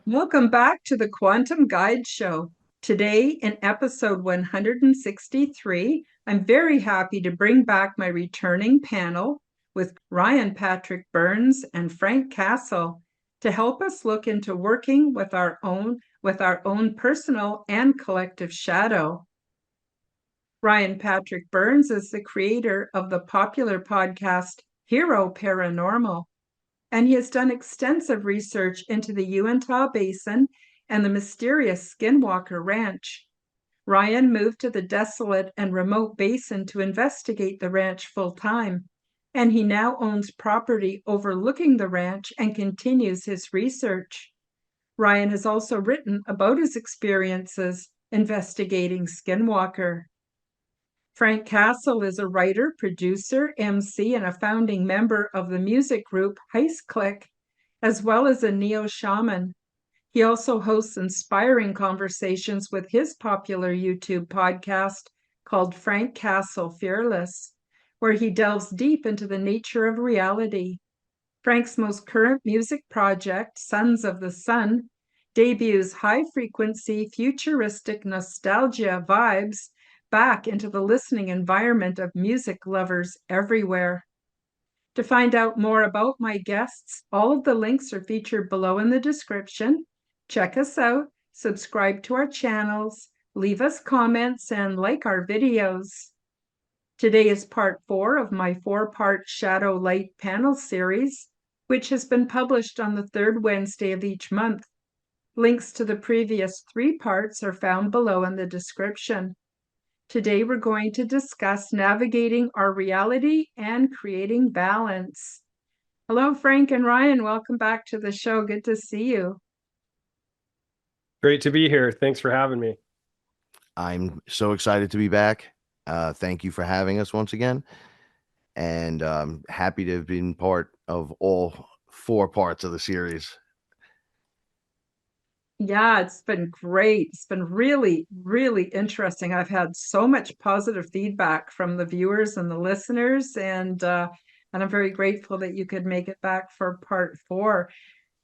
Welcome back to the Quantum Guide Show. Today, in episode 163, I'm very happy to bring back my returning panel with Ryan Patrick Burns and Frank Castle to help us look into working with our own personal and collective shadow. Ryan Patrick Burns is the creator of the popular podcast Hero Paranormal, and he has done extensive research into the Uintah Basin and the mysterious Skinwalker Ranch. Ryan moved to the desolate and remote basin to investigate the ranch full time, and he now owns property overlooking the ranch and continues his research. Ryan has also written about his experiences investigating Skinwalker. Frank Castle is a writer, producer, MC, and a founding member of the music group Heist Click, as well as a neo-shaman. He also hosts inspiring conversations with his popular YouTube podcast called Frank Castle Fearless, where he delves deep into the nature of reality. Frank's most current music project, Sons of the Sun, debuts high-frequency, futuristic nostalgia vibes back into the listening environment of music lovers everywhere. To find out more about my guests, all of the links are featured below in the description. Check us out, subscribe to our channels, leave us comments, and like our videos. Today is part 4 of my 4-part Shadow Light panel series, which has been published on the third Wednesday of each month. Links to the previous 3 parts are found below in the description. Today, we're going to discuss navigating our reality and creating balance. Hello, Frank and Ryan. Welcome back to the show. Good to see you. Great to be here. Thanks for having me. I'm so excited to be back. Thank you for having us once again. And happy to have been part of all 4 parts of the series. Yeah, it's been great. It's been really, really interesting. I've had so much positive feedback from the viewers and the listeners, and I'm very grateful that you could make it back for part 4.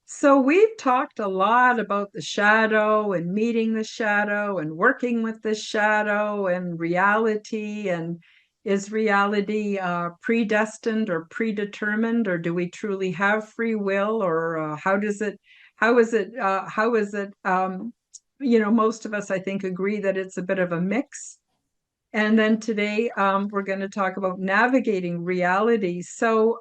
So we've talked a lot about the shadow and meeting the shadow and working with the shadow and reality. And is reality predestined or predetermined, or do we truly have free will, or how is it most of us, I think, agree that it's a bit of a mix. And then today we're going to talk about navigating reality. So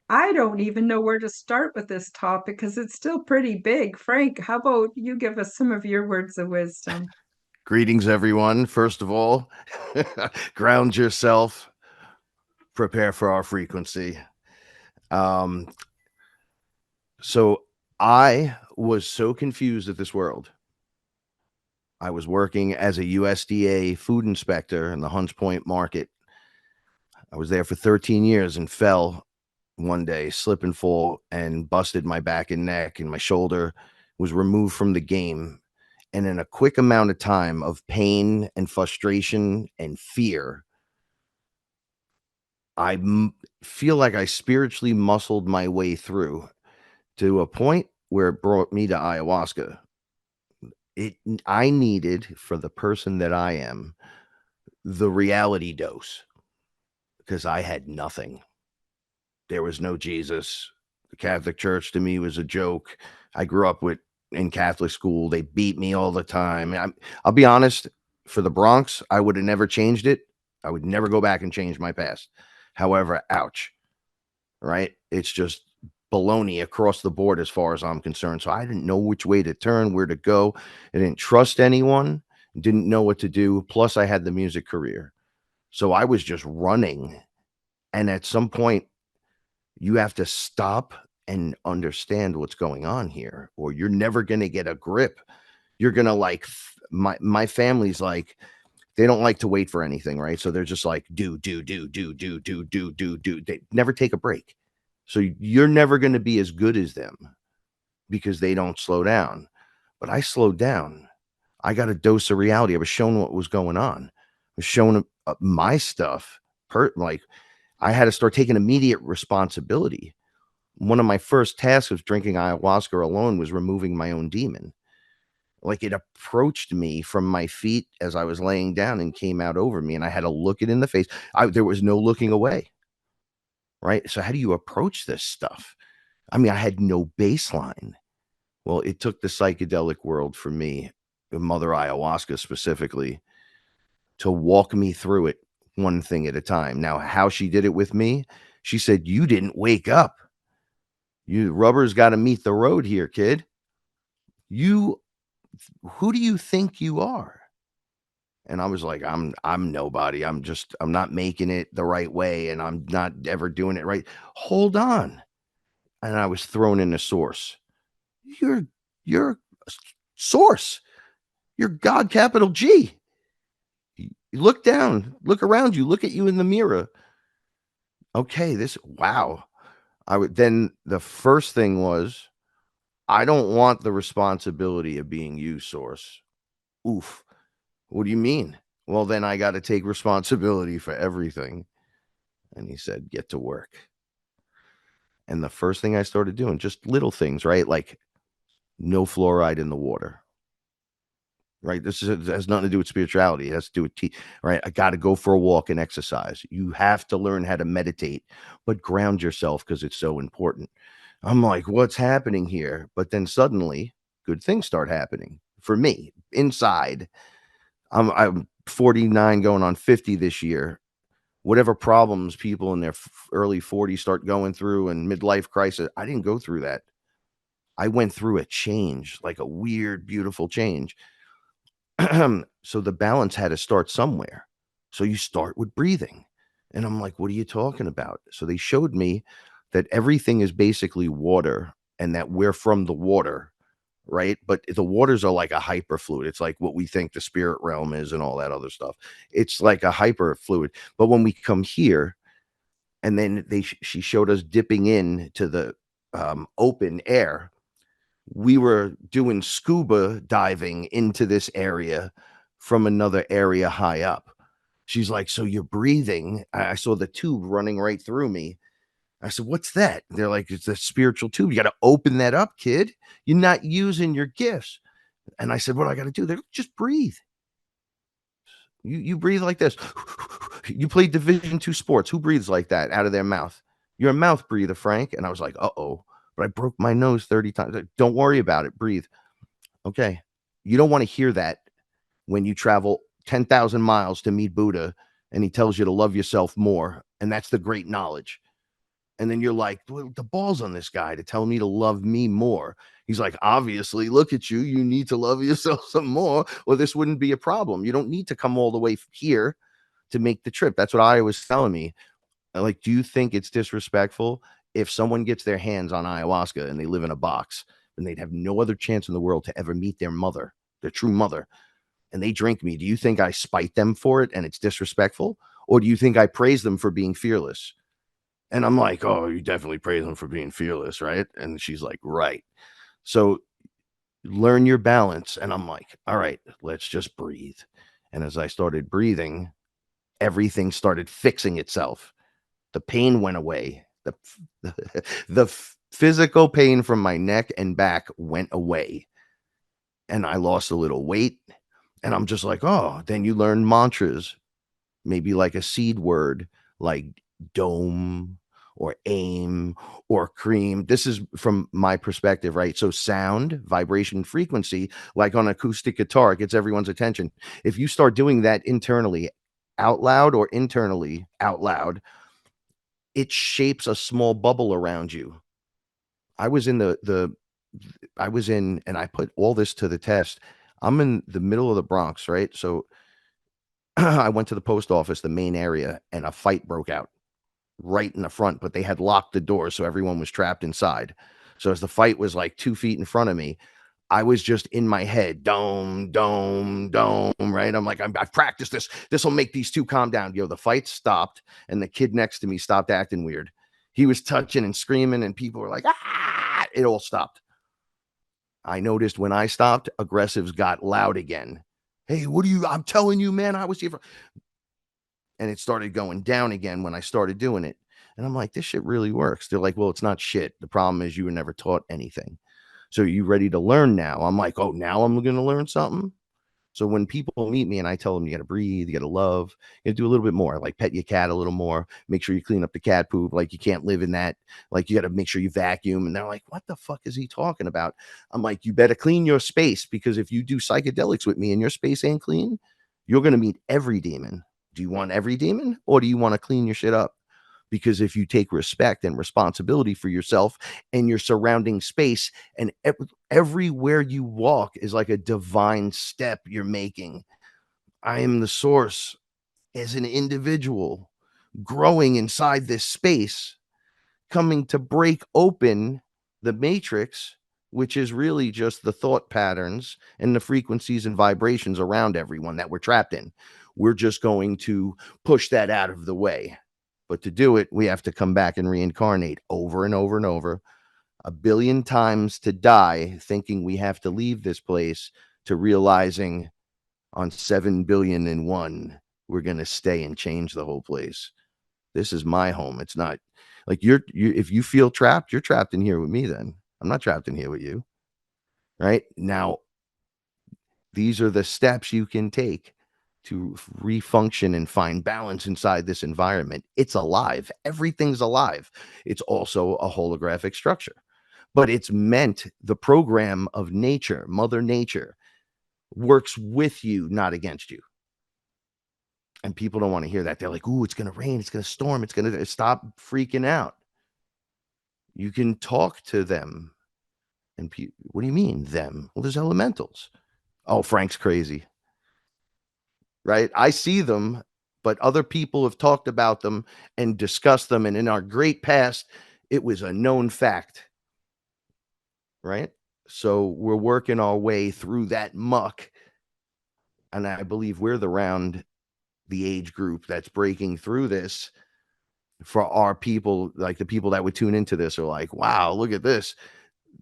I don't even know where to start with this topic because it's still pretty big. Frank, how about you give us some of your words of wisdom? Greetings, everyone. First of all, ground yourself, prepare for our frequency. So I was so confused at this world. I was working as a USDA food inspector in the Hunts Point market. I was there for 13 years and fell one day, slip and fall, and busted my back and neck, and my shoulder was removed from the game. And in a quick amount of time of pain and frustration and fear, I feel like I spiritually muscled my way through to a point where it brought me to ayahuasca. I needed, for the person that I am, the reality dose, because I had nothing. There was no Jesus. The Catholic Church to me was a joke. I grew up in Catholic school. They beat me all the time. I'll be honest, for the Bronx, I would have never changed it. I would never go back and change my past. However, ouch, right? It's just baloney across the board as far as I'm concerned. So I didn't know which way to turn, where to go. I didn't trust anyone, didn't know what to do. Plus, I had the music career. So I was just running. And at some point, you have to stop and understand what's going on here, or you're never going to get a grip. You're going to my family's like, they don't like to wait for anything, right? So they're just like, do. They never take a break. So you're never going to be as good as them because they don't slow down. But I slowed down. I got a dose of reality. I was shown what was going on. I was shown my stuff. I had to start taking immediate responsibility. one of my first tasks of drinking ayahuasca alone was removing my own demon. Like, it approached me from my feet as I was laying down and came out over me, and I had to look it in the face. There was no looking away, right? So how do you approach this stuff? I mean, I had no baseline. Well, it took the psychedelic world for me, Mother Ayahuasca specifically, to walk me through it one thing at a time. Now, how she did it with me, she said, "You didn't wake up. Rubber's got to meet the road here, kid. You, who do you think you are?" And I was like, I'm nobody. I'm not making it the right way, and I'm not ever doing it right. Hold on. And I was thrown into source. You're source. You're God, capital G. You look down, look around you, look at you in the mirror. Okay, wow. Then the first thing was, I don't want the responsibility of being you, source. Oof. What do you mean? Well, then I got to take responsibility for everything. And he said, get to work. And the first thing I started doing, just little things, right? Like no fluoride in the water, right? Has nothing to do with spirituality. It has to do with right? I got to go for a walk and exercise. You have to learn how to meditate, but ground yourself because it's so important. I'm like, what's happening here? But then suddenly good things start happening for me inside. I'm 49 going on 50 this year. Whatever problems people in their early 40s start going through and midlife crisis, I didn't go through that. I went through a change, like a weird, beautiful change. So the balance had to start somewhere. So you start with breathing. And I'm like, what are you talking about? So they showed me that everything is basically water and that we're from the water, right? But the waters are like a hyperfluid. It's like what we think the spirit realm is and all that other stuff. It's like a hyperfluid. But when we come here, and then she showed us dipping in to the open air. We were doing scuba diving into this area from another area high up. She's like, so you're breathing. I saw the tube running right through me. I said, what's that? They're like, it's a spiritual tube. You got to open that up, kid. You're not using your gifts. And I said, what do I got to do? They're like, just breathe. You breathe like this. You play Division II sports. Who breathes like that out of their mouth? You're a mouth breather, Frank. And I was like, uh-oh. But I broke my nose 30 times. Don't worry about it. Breathe. Okay. You don't want to hear that when you travel 10,000 miles to meet Buddha and he tells you to love yourself more. And that's the great knowledge. And then you're like, well, the balls on this guy to tell me to love me more. He's like, obviously, look at you. You need to love yourself some more, or this wouldn't be a problem. You don't need to come all the way here to make the trip. That's what I was telling me. Like, do you think it's disrespectful if someone gets their hands on ayahuasca and they live in a box and they'd have no other chance in the world to ever meet their mother, their true mother, and they drink me? Do you think I spite them for it and it's disrespectful? Or do you think I praise them for being fearless? And I'm like, oh, you definitely praise them for being fearless, right? And she's like, right. So learn your balance. And I'm like, all right, let's just breathe. And as I started breathing, everything started fixing itself. The pain went away. The physical pain from my neck and back went away. And I lost a little weight. And I'm just like, oh, then you learn mantras, maybe like a seed word, like dome or aim or cream. This is from my perspective, right? So sound, vibration, frequency, like on acoustic guitar, it gets everyone's attention. If you start doing that internally out loud or internally out loud, it shapes a small bubble around you. I was in and I put all this to the test. I'm in the middle of the Bronx, right? So I went to the post office, the main area, and a fight broke out right in the front, but they had locked the doors, so everyone was trapped inside. So as the fight was like 2 feet in front of me, I was just in my head, dome, dome, dome, right? I'm like, I've practiced this. This will make these two calm down. Yo, the fight stopped, and the kid next to me stopped acting weird. He was touching and screaming, and people were like, ah! It all stopped. I noticed when I stopped, aggressives got loud again. Hey, I'm telling you, man, I was here for... And it started going down again when I started doing it. And I'm like, this shit really works. They're like, well, it's not shit. The problem is you were never taught anything. So are you ready to learn now? I'm like, oh, now I'm going to learn something. So when people meet me and I tell them you got to breathe, you got to love, you got to do a little bit more, like pet your cat a little more, make sure you clean up the cat poop. Like you can't live in that. Like you got to make sure you vacuum. And they're like, what the fuck is he talking about? I'm like, you better clean your space, because if you do psychedelics with me and your space ain't clean, you're going to meet every demon. Do you want every demon, or do you want to clean your shit up? Because if you take respect and responsibility for yourself and your surrounding space, and everywhere you walk is like a divine step you're making. I am the source as an individual growing inside this space, coming to break open the matrix, which is really just the thought patterns and the frequencies and vibrations around everyone that we're trapped in. We're just going to push that out of the way. But to do it, we have to come back and reincarnate over and over and over, 1,000,000,000 times, to die thinking we have to leave this place, to realizing on 7,000,000,001 we're going to stay and change the whole place. This is my home. It's not like you if you feel trapped, you're trapped in here with me. Then I'm not trapped in here with you. Right now, these are the steps you can take to refunction and find balance inside this environment. It's alive. Everything's alive. It's also a holographic structure, but it's meant, the program of nature, Mother Nature, works with you, not against you. And people don't want to hear that. They're like, ooh, it's going to rain. It's going to storm. It's going to stop freaking out. You can talk to them. And what do you mean, them? Well, there's elementals. Oh, Frank's crazy. Right? I see them, but other people have talked about them and discussed them. And in our great past, it was a known fact. Right? So we're working our way through that muck. And I believe we're the age group that's breaking through this. For our people, like the people that would tune into this are like, wow, look at this.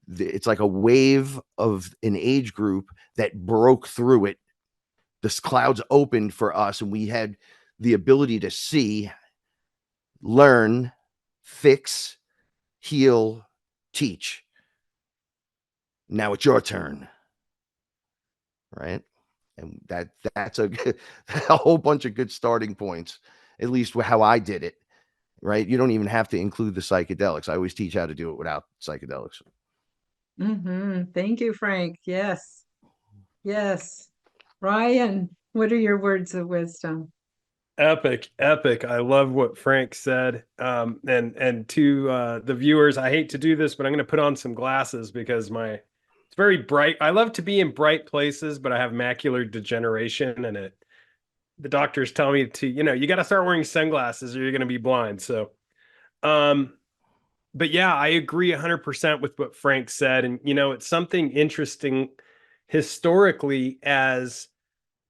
It's like a wave of an age group that broke through it. The clouds opened for us, and we had the ability to see, learn, fix, heal, teach. Now it's your turn. Right? And that's a whole bunch of good starting points, at least how I did it. Right? You don't even have to include the psychedelics. I always teach how to do it without psychedelics. Thank you, Frank. Yes. Yes. Ryan, what are your words of wisdom? Epic, epic. I love what Frank said. And to the viewers, I hate to do this, but I'm going to put on some glasses because it's very bright. I love to be in bright places, but I have macular degeneration, and the doctors tell me to, you got to start wearing sunglasses or you're going to be blind. So, but yeah, I agree 100% with what Frank said. And, it's something interesting historically, as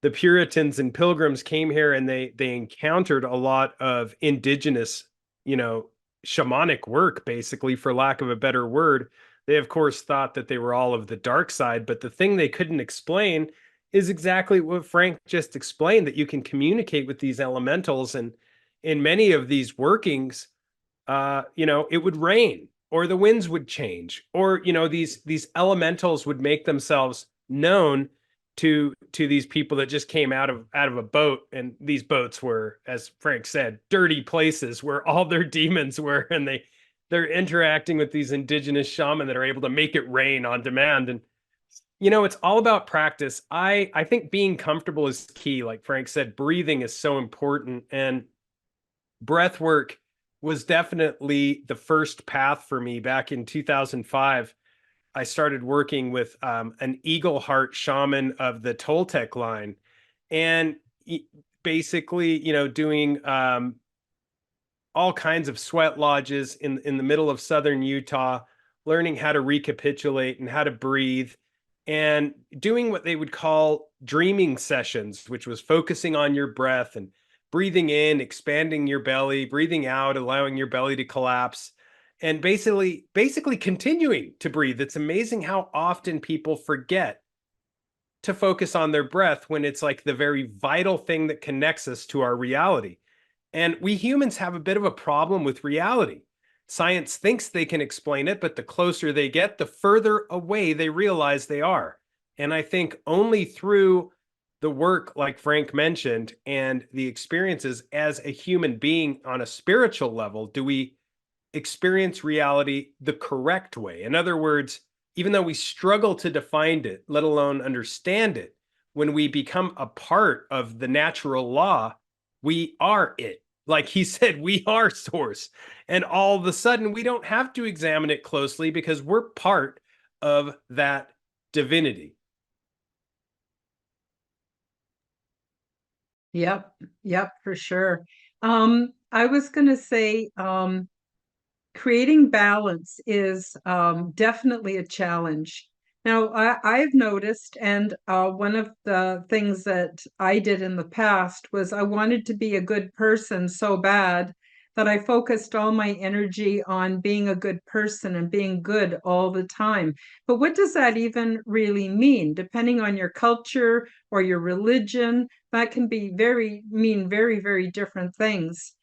the Puritans and Pilgrims came here and they encountered a lot of indigenous, shamanic work, basically, for lack of a better word. They, of course, thought that they were all of the dark side, but the thing they couldn't explain is exactly what Frank just explained, that you can communicate with these elementals. And in many of these workings, it would rain, or the winds would change, or, these elementals would make themselves known to these people that just came out of a boat. And these boats were, as Frank said, dirty places where all their demons were, and they're interacting with these indigenous shaman that are able to make it rain on demand. And it's all about practice. I think being comfortable is key. Like Frank said, breathing is so important, and breath work was definitely the first path for me. Back in 2005, I started working with an Eagle Heart shaman of the Toltec line, and basically, doing all kinds of sweat lodges in the middle of southern Utah, learning how to recapitulate and how to breathe, and doing what they would call dreaming sessions, which was focusing on your breath and breathing in, expanding your belly, breathing out, allowing your belly to collapse, and basically continuing to breathe. It's amazing how often people forget to focus on their breath when it's like the very vital thing that connects us to our reality. And we humans have a bit of a problem with reality. Science thinks they can explain it, but the closer they get, the further away they realize they are. And I think only through the work, like Frank mentioned, and the experiences as a human being on a spiritual level, do we experience reality the correct way. In other words, even though we struggle to define it, let alone understand it, when we become a part of the natural law, we are it. Like he said, we are source. And all of a sudden, we don't have to examine it closely because we're part of that divinity. Yep, yep, for sure. I was going to say, creating balance is definitely a challenge. Now, I've noticed, and one of the things that I did in the past was I wanted to be a good person so bad that I focused all my energy on being a good person and being good all the time. But what does that even really mean? Depending on your culture or your religion, that can mean very, very different things.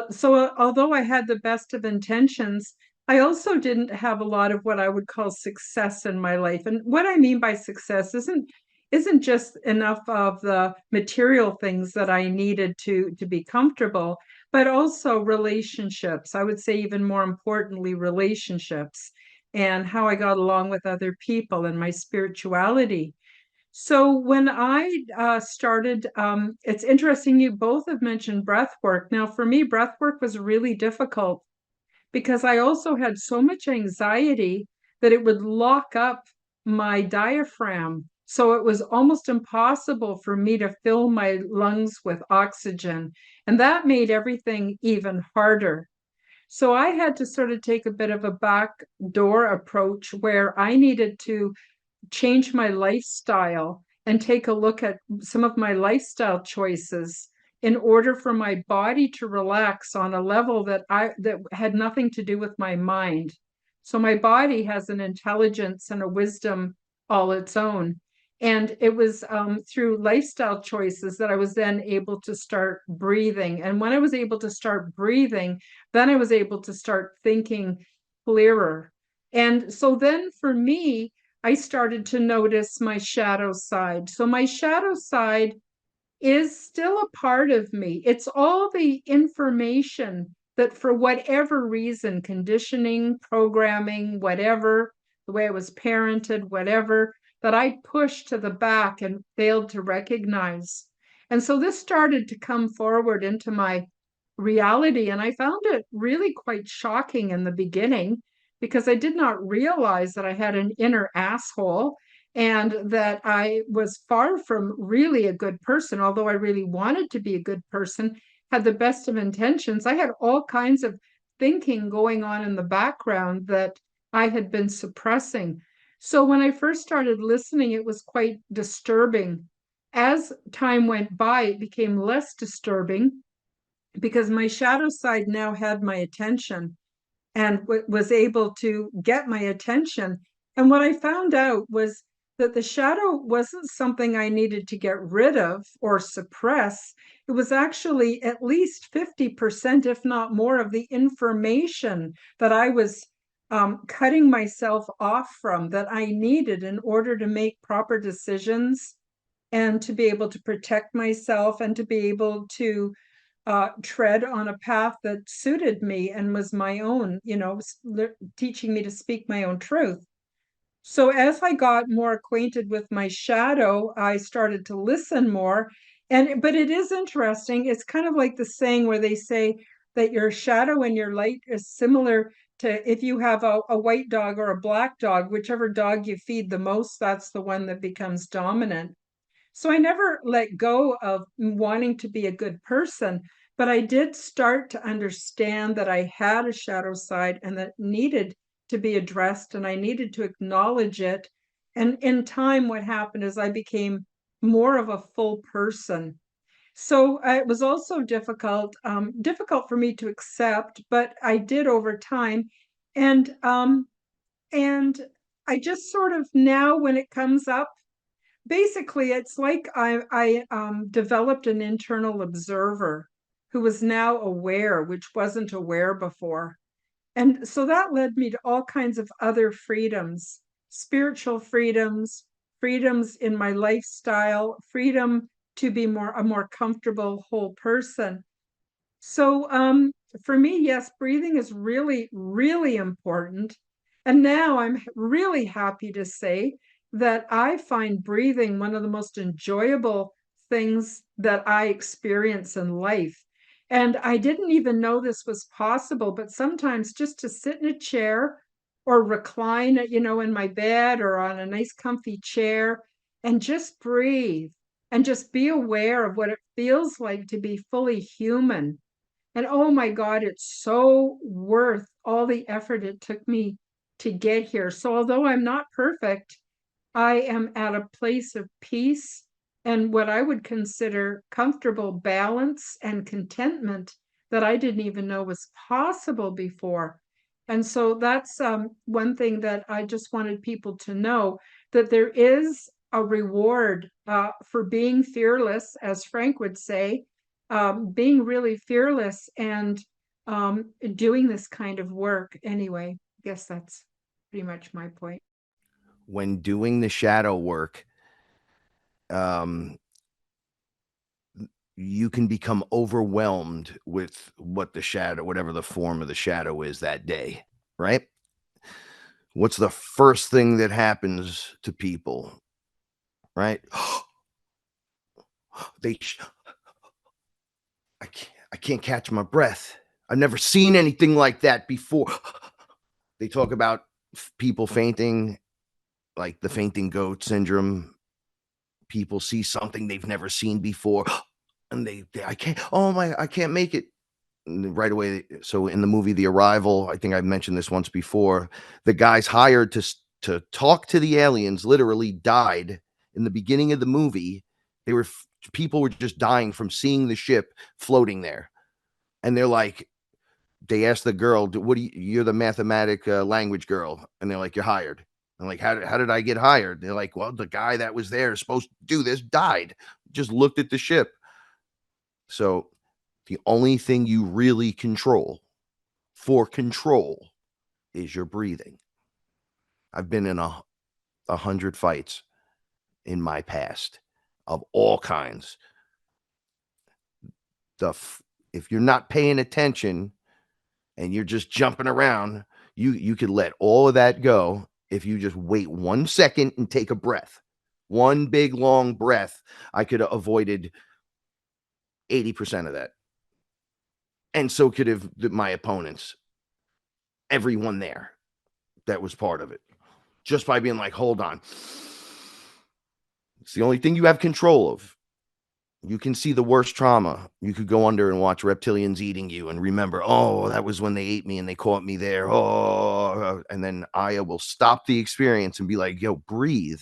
So although I had the best of intentions, I also didn't have a lot of what I would call success in my life. And what I mean by success isn't just enough of the material things that I needed to be comfortable, but also relationships. I would say even more importantly, relationships and how I got along with other people and my spirituality. So when I started, it's interesting, you both have mentioned breath work. Now, for me, breath work was really difficult because I also had so much anxiety that it would lock up my diaphragm. So it was almost impossible for me to fill my lungs with oxygen. And that made everything even harder. So I had to sort of take a bit of a backdoor approach where I needed to change my lifestyle and take a look at some of my lifestyle choices in order for my body to relax on a level that had nothing to do with my mind. So my body has an intelligence and a wisdom all its own. And it was through lifestyle choices that I was then able to start breathing. And when I was able to start breathing, then I was able to start thinking clearer. And so then for me, I started to notice my shadow side. So my shadow side is still a part of me. It's all the information that, for whatever reason, conditioning, programming, whatever, the way I was parented, whatever, that I pushed to the back and failed to recognize. And so this started to come forward into my reality. And I found it really quite shocking in the beginning because I did not realize that I had an inner asshole and that I was far from really a good person, although I really wanted to be a good person, had the best of intentions. I had all kinds of thinking going on in the background that I had been suppressing. So when I first started listening, it was quite disturbing. As time went by, it became less disturbing because my shadow side now had my attention and was able to get my attention. And what I found out was that the shadow wasn't something I needed to get rid of or suppress. It was actually at least 50%, if not more, of the information that I was cutting myself off from that I needed in order to make proper decisions and to be able to protect myself and to be able to tread on a path that suited me and was my own, teaching me to speak my own truth. So as I got more acquainted with my shadow, I started to listen more. But it is interesting. It's kind of like the saying where they say that your shadow and your light is similar to if you have a white dog or a black dog, whichever dog you feed the most, that's the one that becomes dominant. So I never let go of wanting to be a good person, but I did start to understand that I had a shadow side and that needed to be addressed and I needed to acknowledge it. And in time, what happened is I became more of a full person. So it was also difficult for me to accept, but I did over time. And and I just sort of now, when it comes up, basically, it's like I developed an internal observer who was now aware, which wasn't aware before. And so that led me to all kinds of other freedoms, spiritual freedoms, freedoms in my lifestyle, freedom to be a more comfortable whole person. So for me, yes, breathing is really, really important. And now I'm really happy to say that I find breathing one of the most enjoyable things that I experience in life. And I didn't even know this was possible, but sometimes just to sit in a chair or recline, in my bed or on a nice comfy chair and just breathe and just be aware of what it feels like to be fully human. And oh my God, it's so worth all the effort it took me to get here. So although I'm not perfect, I am at a place of peace and what I would consider comfortable balance and contentment that I didn't even know was possible before. And so that's one thing that I just wanted people to know, that there is a reward for being fearless, as Frank would say, being really fearless and doing this kind of work. Anyway, I guess that's pretty much my point. When doing the shadow work, you can become overwhelmed with what the shadow, whatever the form of the shadow is that day, right? What's the first thing that happens to people, right? I can't catch my breath. I've never seen anything like that before. They talk about people fainting, like the fainting goat syndrome. People see something they've never seen before, and I can't. I can't make it. And right away. So in the movie The Arrival, I think I mentioned this once before. The guys hired to talk to the aliens literally died in the beginning of the movie. People were just dying from seeing the ship floating there, and they're like, they asked the girl, "What do you're the mathematic language girl?" And they're like, "You're hired." I'm like, how did I get hired? They're like, "Well, the guy that was there supposed to do this died. Just looked at the ship." So the only thing you really control is your breathing. I've been in 100 fights in my past of all kinds. If you're not paying attention and you're just jumping around, you could let all of that go if you just wait 1 second and take a breath. One big long breath, I could have avoided 80% of that. And so could have my opponents, everyone there that was part of it, just by being like, hold on. It's the only thing you have control of. You can see the worst trauma. You could go under and watch reptilians eating you and remember, oh, that was when they ate me and they caught me there. Oh, and then Aya will stop the experience and be like, yo, breathe.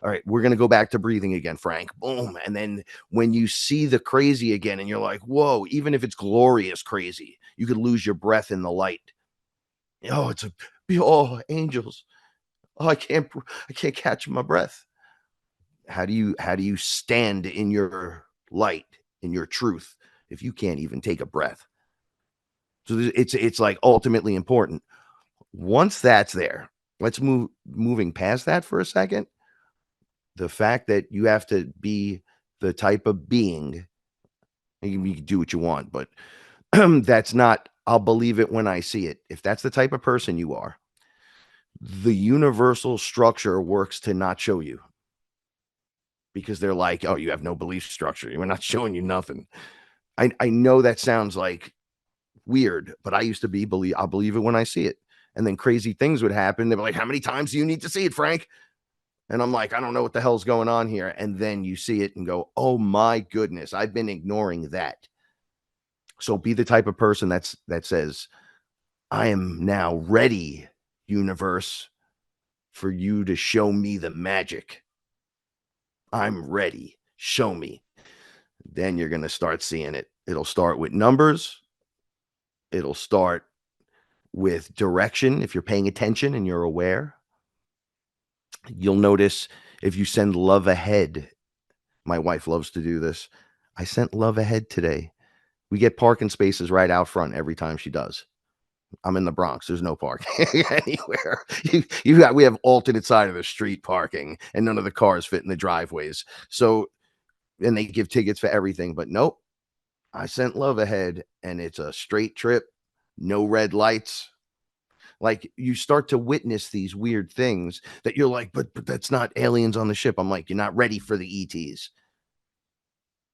All right, we're going to go back to breathing again, Frank. Boom. And then when you see the crazy again and you're like, whoa, even if it's glorious crazy, you could lose your breath in the light. Oh, angels. Oh, I can't catch my breath. How do you stand in your light, in your truth, if you can't even take a breath? So it's like ultimately important. Once that's there, let's moving past that for a second. The fact that you have to be the type of being, you can do what you want, but that's not, I'll believe it when I see it. If that's the type of person you are, the universal structure works to not show you. Because they're like, oh, you have no belief structure. We're not showing you nothing. I know that sounds like weird, but I used to I'll believe it when I see it. And then crazy things would happen. They'd be like, how many times do you need to see it, Frank? And I'm like, I don't know what the hell's going on here. And then you see it and go, oh my goodness, I've been ignoring that. So be the type of person that says, I am now ready, universe, for you to show me the magic. I'm ready. Show me. Then you're going to start seeing it. It'll start with numbers. It'll start with direction. If you're paying attention and you're aware, you'll notice if you send love ahead. My wife loves to do this. I sent love ahead today. We get parking spaces right out front every time she does. I'm in the Bronx. There's no parking anywhere. We have alternate side of the street parking, and none of the cars fit in the driveways. So, and they give tickets for everything, but nope. I sent love ahead, and it's a straight trip, no red lights. Like, you start to witness these weird things that you're like, but that's not aliens on the ship. I'm like, you're not ready for the ETs.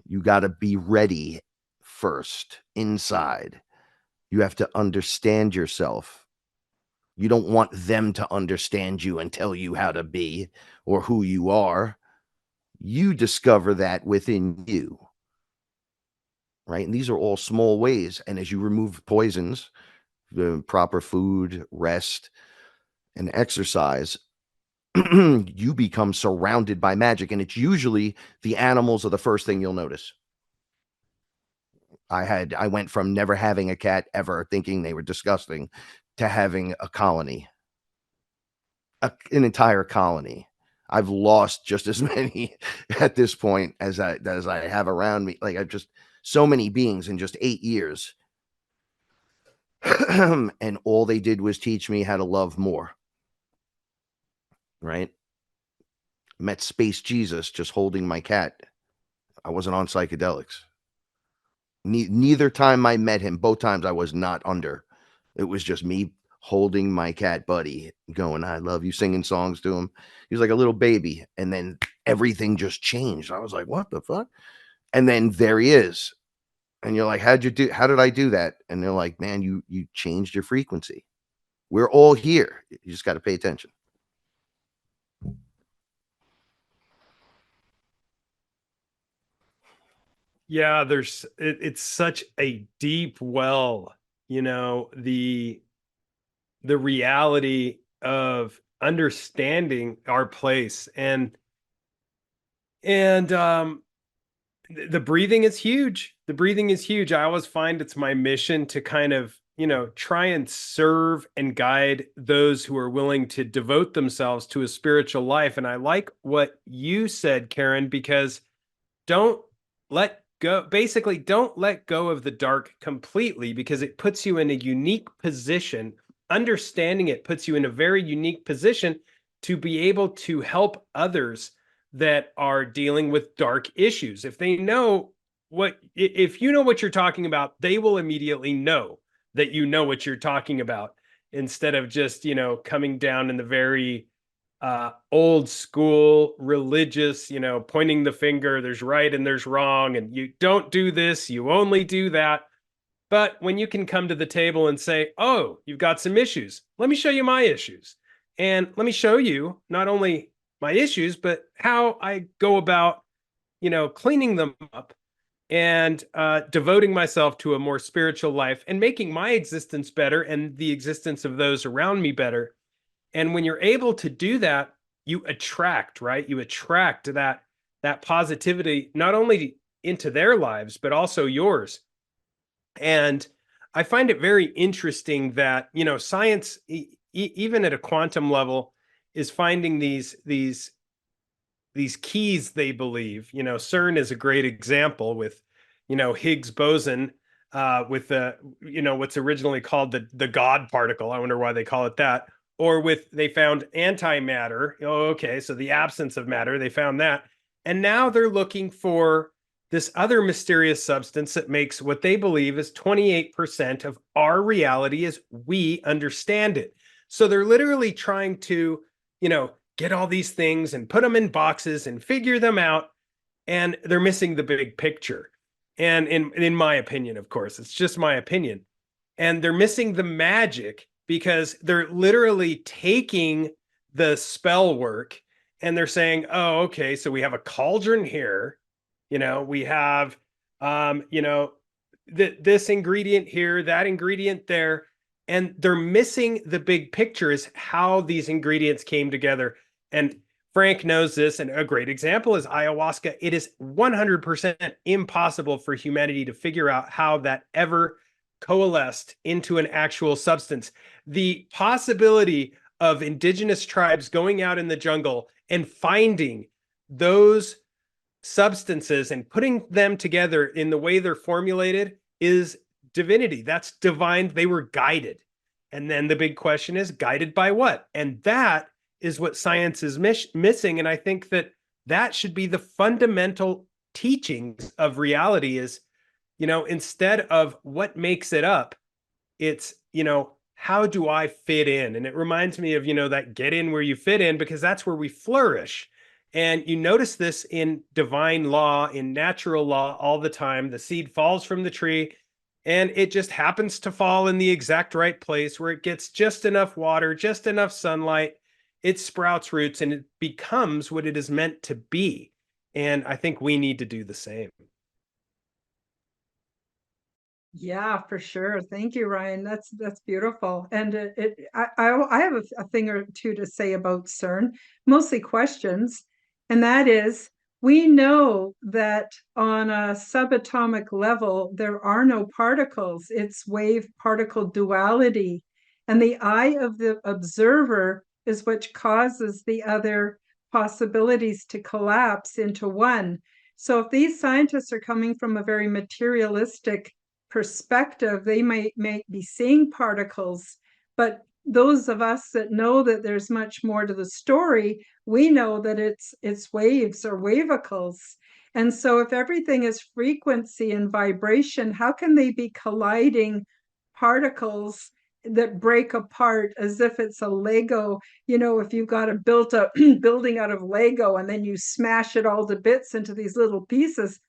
You got to be ready first inside. You have to understand yourself. You don't want them to understand you and tell you how to be or who you are. You discover that within you. Right. And these are all small ways. And as you remove poisons, the proper food, rest, and exercise, you become surrounded by magic. And it's usually the animals are the first thing you'll notice. I went from never having a cat ever, thinking they were disgusting, to having a colony, an entire colony. I've lost just as many at this point as I have around me. Like, I've just so many beings in just 8 years. And all they did was teach me how to love more. Right? Met Space Jesus just holding my cat. I wasn't on psychedelics. Neither time I met him, both times I was not under. It was just me holding my cat buddy, going, I love you, singing songs to him. He was like a little baby. And then everything just changed. I was like, what the fuck? And then there he is. And you're like, how did I do that? And they're like, man, you changed your frequency. We're all here. You just got to pay attention. Yeah, it's such a deep well, the reality of understanding our place, and the breathing is huge. The breathing is huge. I always find it's my mission to kind of, try and serve and guide those who are willing to devote themselves to a spiritual life. And I like what you said, Karen, because don't don't let go of the dark completely, because it puts you in a unique position. Understanding it puts you in a very unique position to be able to help others that are dealing with dark issues. If you know what you're talking about, they will immediately know that you know what you're talking about, instead of just, coming down in the very old school religious, pointing the finger, there's right and there's wrong, and you don't do this, you only do that. But when you can come to the table and say, oh, you've got some issues, let me show you my issues. And let me show you not only my issues, but how I go about, cleaning them up, and devoting myself to a more spiritual life, and making my existence better and the existence of those around me better. And when you're able to do that, you attract, right? You attract that positivity, not only into their lives, but also yours. And I find it very interesting that, science, even at a quantum level, is finding these keys, they believe. CERN is a great example with, Higgs boson, with the, what's originally called the God particle. I wonder why they call it that. Or they found antimatter. Oh, okay. So the absence of matter, they found that. And now they're looking for this other mysterious substance that makes what they believe is 28% of our reality as we understand it. So they're literally trying to, get all these things and put them in boxes and figure them out. And they're missing the big picture. And in my opinion, of course, it's just my opinion. And they're missing the magic, because they're literally taking the spell work and they're saying, oh, okay, so we have a cauldron here. We have, this ingredient here, that ingredient there. And they're missing the big picture, is how these ingredients came together. And Frank knows this. And a great example is ayahuasca. It is 100% impossible for humanity to figure out how that ever coalesced into an actual substance. The possibility of indigenous tribes going out in the jungle and finding those substances and putting them together in the way they're formulated is divinity. That's divine. They were guided. And then the big question is, guided by what? And that is what science is missing. And I think that that should be the fundamental teachings of reality is, instead of what makes it up, it's, how do I fit in? And it reminds me of, that get in where you fit in, because that's where we flourish. And you notice this in divine law, in natural law all the time. The seed falls from the tree and it just happens to fall in the exact right place where it gets just enough water, just enough sunlight. It sprouts roots and it becomes what it is meant to be. And I think we need to do the same. Yeah, for sure. Thank you, Ryan. That's beautiful. And I have a thing or two to say about CERN, mostly questions, and that is we know that on a subatomic level there are no particles. It's wave particle duality, and the eye of the observer is what causes the other possibilities to collapse into one. So if these scientists are coming from a very materialistic perspective, they may be seeing particles, but those of us that know that there's much more to the story, we know that it's waves or wavicles. And so if everything is frequency and vibration, how can they be colliding particles that break apart as if it's a Lego? If you've got a built up building out of Lego and then you smash it all to bits into these little pieces,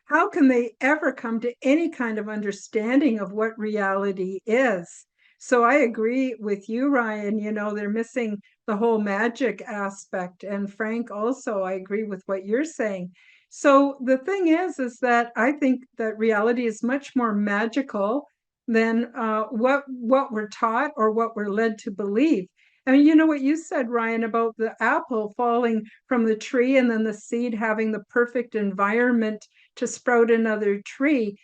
how can they ever come to any kind of understanding of what reality is? So I agree with you, Ryan. They're missing the whole magic aspect. And Frank, also, I agree with what you're saying. So the thing is that I think that reality is much more magical than what we're taught or what we're led to believe. I mean, you know what you said, Ryan, about the apple falling from the tree and then the seed having the perfect environment to sprout another tree.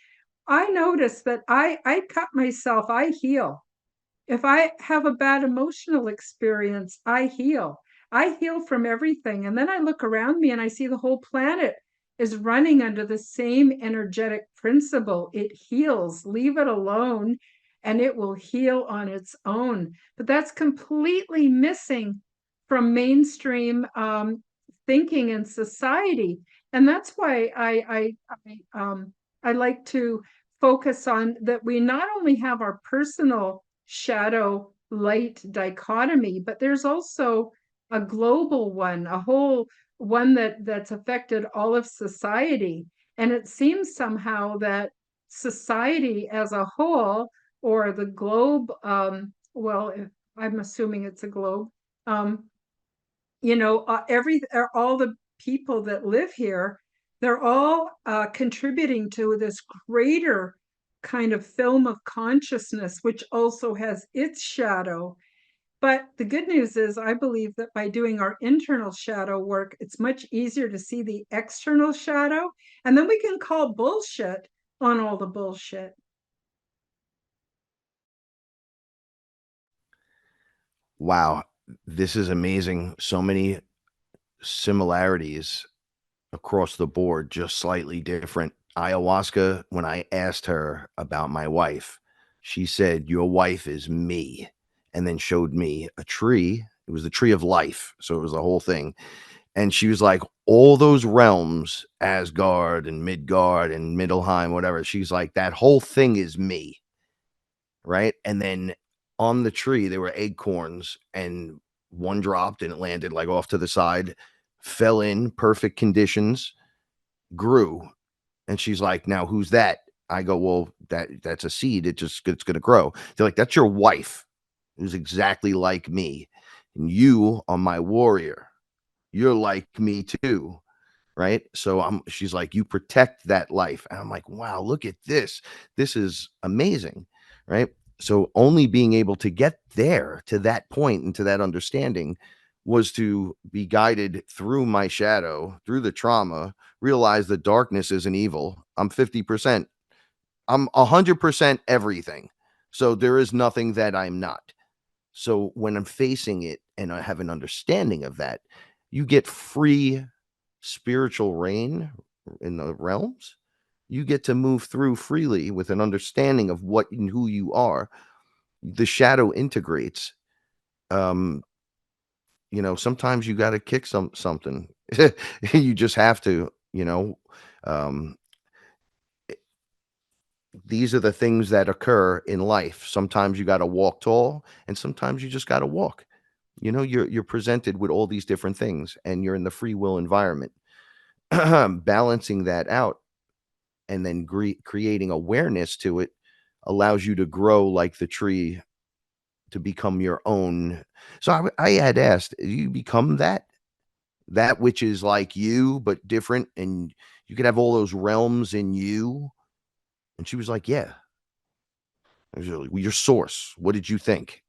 I notice that I cut myself, I heal. If I have a bad emotional experience, I heal. I heal from everything. And then I look around me and I see the whole planet is running under the same energetic principle. It heals. Leave it alone and it will heal on its own. But that's completely missing from mainstream thinking in society. And that's why I like to focus on that we not only have our personal shadow light dichotomy, but there's also a global one, a whole one that's affected all of society. And it seems somehow that society as a whole, or the globe, well, I'm assuming it's a globe, all the people that live here, they're all contributing to this greater kind of film of consciousness, which also has its shadow. But the good news is, I believe that by doing our internal shadow work, it's much easier to see the external shadow, and then we can call bullshit on all the bullshit. Wow, this is amazing. So many similarities across the board, just slightly different. Ayahuasca, when I asked her about my wife, she said, "Your wife is me," and then showed me a tree. It was the tree of life. So it was the whole thing. And she was like, all those realms, Asgard and Midgard and Middelheim, whatever. She's like, that whole thing is me. Right. And then on the tree, there were acorns, and one dropped and it landed like off to the side, fell in perfect conditions, grew. And she's like, now who's that? I go, well, that's a seed. It's going to grow. They're like, that's your wife, who's exactly like me. And you are my warrior. You're like me too. Right. So she's like, you protect that life. And I'm like, wow, look at this. This is amazing. Right. So only being able to get there to that point and to that understanding was to be guided through my shadow, through the trauma, realize that darkness isn't evil. I'm 50%. I'm 100% everything. So there is nothing that I'm not. So when I'm facing it and I have an understanding of that, you get free spiritual reign in the realms, you get to move through freely with an understanding of what and who you are. The shadow integrates. Sometimes you got to kick something. You just have to, um, these are the things that occur in life. Sometimes you got to walk tall, and sometimes you just got to walk. You're presented with all these different things, and you're in the free will environment. Balancing that out and then creating awareness to it allows you to grow like the tree, to become your own. So I had asked, you become that which is like you but different, and you could have all those realms in you? And she was like, yeah. I was like, well, your source, what did you think?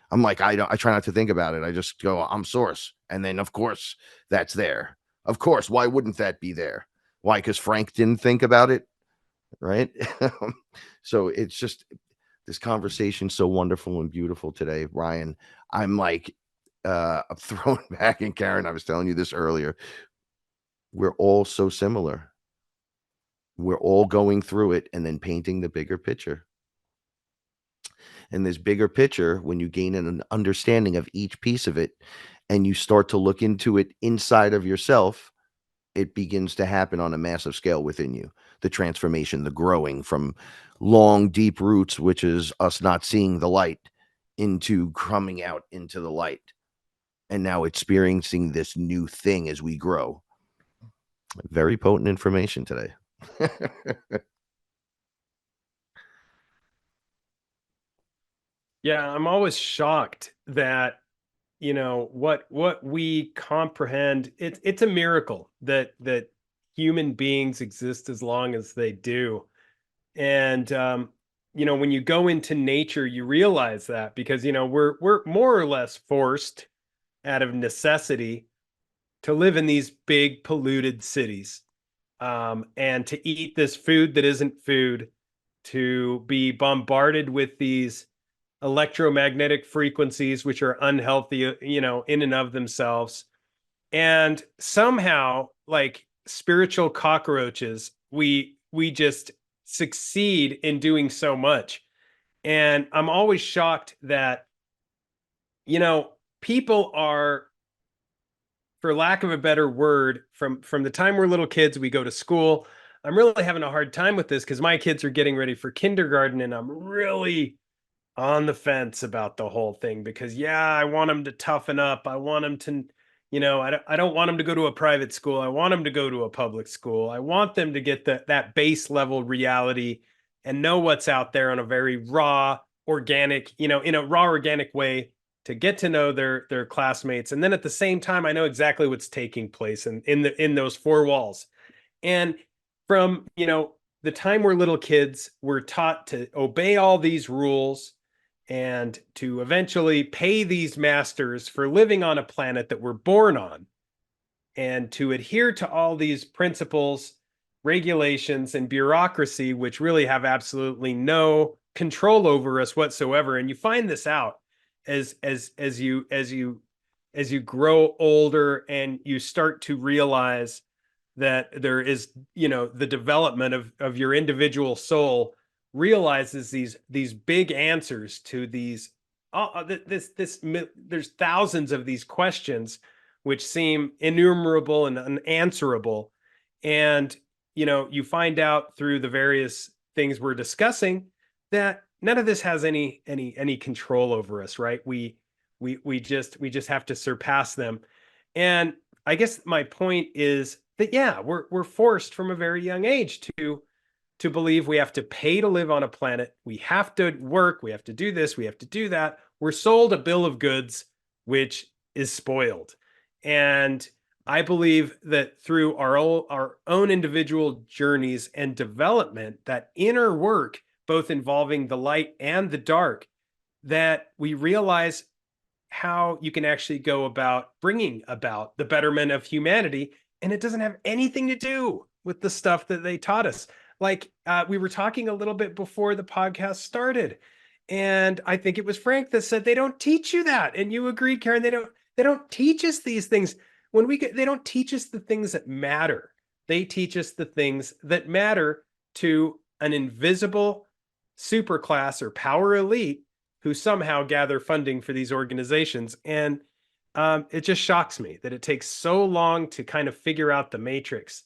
I'm like, I try not to think about it. I just go, I'm source. And then of course that's there. Of course, why wouldn't that be there? Why? Because Frank didn't think about it, right? So it's just, this conversation so wonderful and beautiful today, Ryan. I'm like, I'm thrown back. And Karen, I was telling you this earlier. We're all so similar. We're all going through it and then painting the bigger picture. And this bigger picture, when you gain an understanding of each piece of it and you start to look into it inside of yourself, it begins to happen on a massive scale within you. The transformation, the growing from long, deep roots, which is us not seeing the light, into coming out into the light and now experiencing this new thing as we grow. Very potent information today. Yeah, I'm always shocked that what we comprehend. It's a miracle that human beings exist as long as they do. And when you go into nature, you realize that, because we're more or less forced out of necessity to live in these big polluted cities, and to eat this food that isn't food, to be bombarded with these electromagnetic frequencies which are unhealthy, in and of themselves. And somehow, like spiritual cockroaches, we just succeed in doing so much. And I'm always shocked that people are, for lack of a better word, from the time we're little kids, we go to school. I'm really having a hard time with this because my kids are getting ready for kindergarten, and I'm really on the fence about the whole thing, because yeah, I want them to toughen up. I want them to, I don't want them to go to a private school. I want them to go to a public school. I want them to get that base level reality and know what's out there on a very raw, organic, in a raw, organic way, to get to know their classmates. And then at the same time, I know exactly what's taking place in those four walls. And from, the time we're little kids, we're taught to obey all these rules and to eventually pay these masters for living on a planet that we're born on, and to adhere to all these principles, regulations, and bureaucracy, which really have absolutely no control over us whatsoever. And you find this out as you grow older, and you start to realize that there is, the development of your individual soul realizes these big answers to these, there's thousands of these questions which seem innumerable and unanswerable. And you find out through the various things we're discussing that none of this has any control over us, right? We just have to surpass them. And I guess my point is that, yeah, we're forced from a very young age to believe we have to pay to live on a planet. We have to work. We have to do this. We have to do that. We're sold a bill of goods, which is spoiled. And I believe that through our own individual journeys and development, that inner work, both involving the light and the dark, that we realize how you can actually go about bringing about the betterment of humanity. And it doesn't have anything to do with the stuff that they taught us. Like, we were talking a little bit before the podcast started, and I think it was Frank that said they don't teach you that. And you agreed, Karen. They don't teach us these things. They don't teach us the things that matter. They teach us the things that matter to an invisible superclass or power elite who somehow gather funding for these organizations. And it just shocks me that it takes so long to kind of figure out the matrix.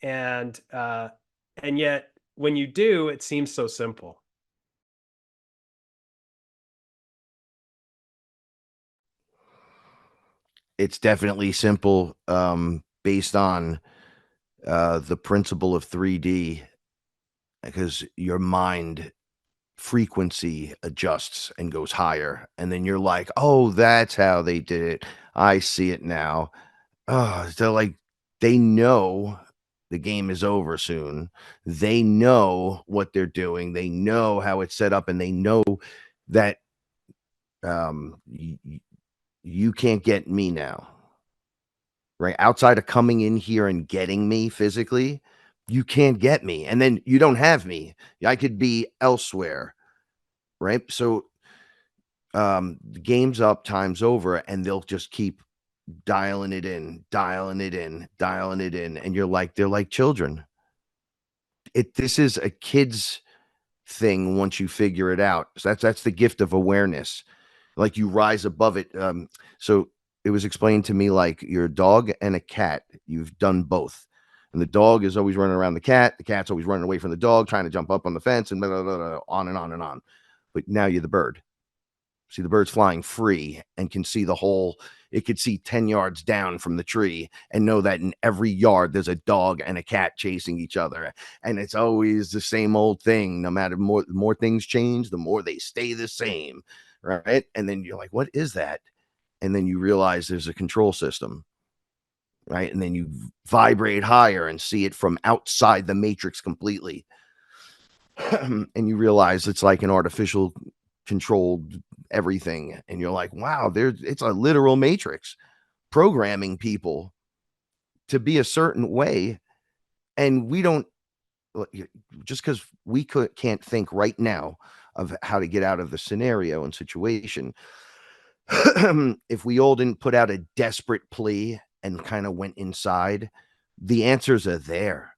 And yet when you do, it seems so simple. It's definitely simple, based on the principle of 3D, because your mind frequency adjusts and goes higher, and then you're like, oh, that's how they did it. I see it now. Oh, so like they know the game is over soon. They know what they're doing. They know how it's set up, and they know that you can't get me now. Right? Outside of coming in here and getting me physically, you can't get me. And then you don't have me. I could be elsewhere. Right? So the game's up, time's over, and they'll just keep dialing it in, dialing it in, dialing it in. And you're like, they're like children. This is a kid's thing once you figure it out. So that's the gift of awareness. Like you rise above it. So it was explained to me like you're a dog and a cat. You've done both. And the dog is always running around the cat. The cat's always running away from the dog, trying to jump up on the fence and blah, blah, blah, blah, on and on and on. But now you're the bird. See, the bird's flying free and can see the whole, it could see 10 yards down from the tree and know that in every yard there's a dog and a cat chasing each other. And it's always the same old thing. No matter the more things change, the more they stay the same. Right. And then you're like, what is that? And then you realize there's a control system. Right. And then you vibrate higher and see it from outside the matrix completely. And you realize it's like an artificial controlled everything, and you're like, wow, it's a literal matrix programming people to be a certain way. And we don't, just because we can't think right now of how to get out of the scenario and situation. If we all didn't put out a desperate plea and kind of went inside, the answers are there.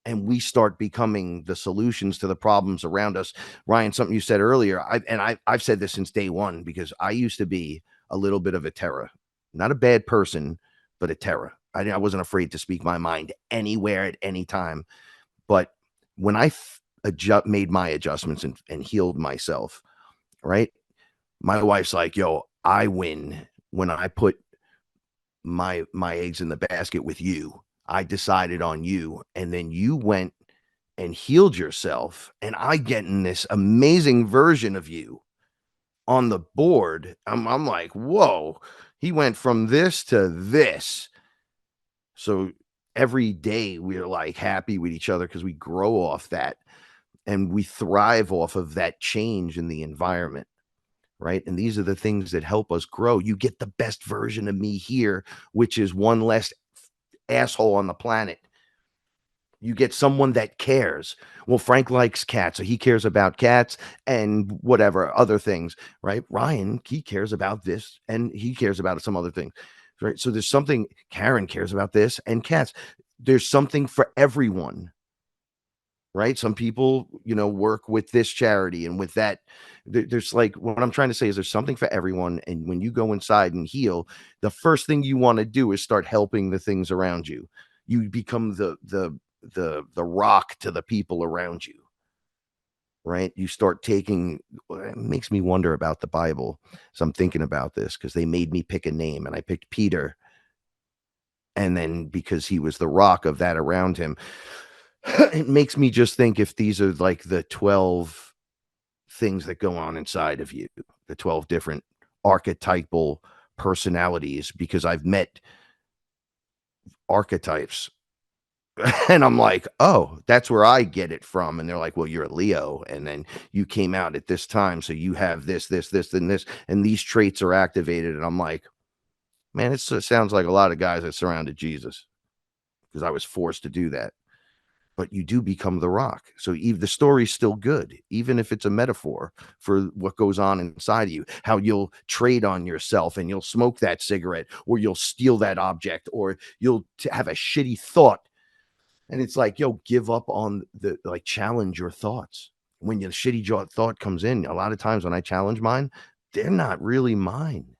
And we start becoming the solutions to the problems around us. Ryan, something you said earlier, I've said this since day one, because I used to be a little bit of a terror, not a bad person, but a terror. I wasn't afraid to speak my mind anywhere at any time. But when I made my adjustments and healed myself, right? My wife's like, yo, I win when I put my eggs in the basket with you. I decided on you, and then you went and healed yourself, and I get in this amazing version of you on the board. I'm like, whoa, he went from this to this. So every day we're like happy with each other because we grow off that, and we thrive off of that change in the environment. Right. And these are the things that help us grow. You get the best version of me here, which is one less asshole on the planet. You get someone that cares. Well, Frank likes cats, so he cares about cats and whatever other things, right? Ryan, he cares about this and he cares about some other things, right? So there's something. Karen cares about this and cats. There's something for everyone, right? Some people, work with this charity and with that. There's like, what I'm trying to say is there's something for everyone. And when you go inside and heal, the first thing you want to do is start helping the things around you. You become the rock to the people around you, right? You start taking, it makes me wonder about the Bible. So I'm thinking about this because they made me pick a name, and I picked Peter. And then because he was the rock of that around him, it makes me just think if these are like the 12 things that go on inside of you, the 12 different archetypal personalities, because I've met archetypes and I'm like, oh, that's where I get it from. And they're like, well, you're a Leo, and then you came out at this time, so you have this, and this, and these traits are activated. And I'm like, man, it sounds like a lot of guys that surrounded Jesus, because I was forced to do that. But you do become the rock. So the story's still good, even if it's a metaphor for what goes on inside of you, how you'll trade on yourself and you'll smoke that cigarette, or you'll steal that object, or you'll have a shitty thought. And it's like, yo, give up on the, like, challenge your thoughts. When your shitty thought comes in, a lot of times when I challenge mine, they're not really mine.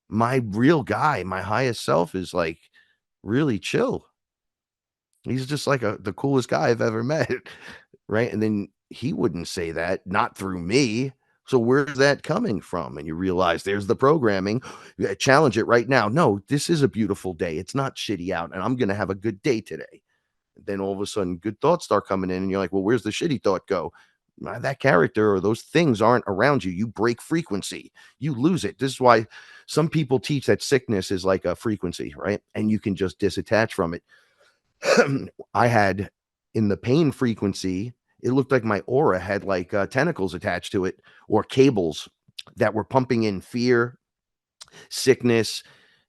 My real guy, my highest self, is like really chill. He's just like the coolest guy I've ever met. Right. And then he wouldn't say that, not through me. So where's that coming from? And you realize there's the programming. Challenge it right now. No, this is a beautiful day. It's not shitty out, and I'm going to have a good day today. Then all of a sudden, good thoughts start coming in, and you're like, well, where's the shitty thought go? That character or those things aren't around you. You break frequency, you lose it. This is why some people teach that sickness is like a frequency, right? And you can just disattach from it. I had in the pain frequency, it looked like my aura had like tentacles attached to it, or cables that were pumping in fear, sickness,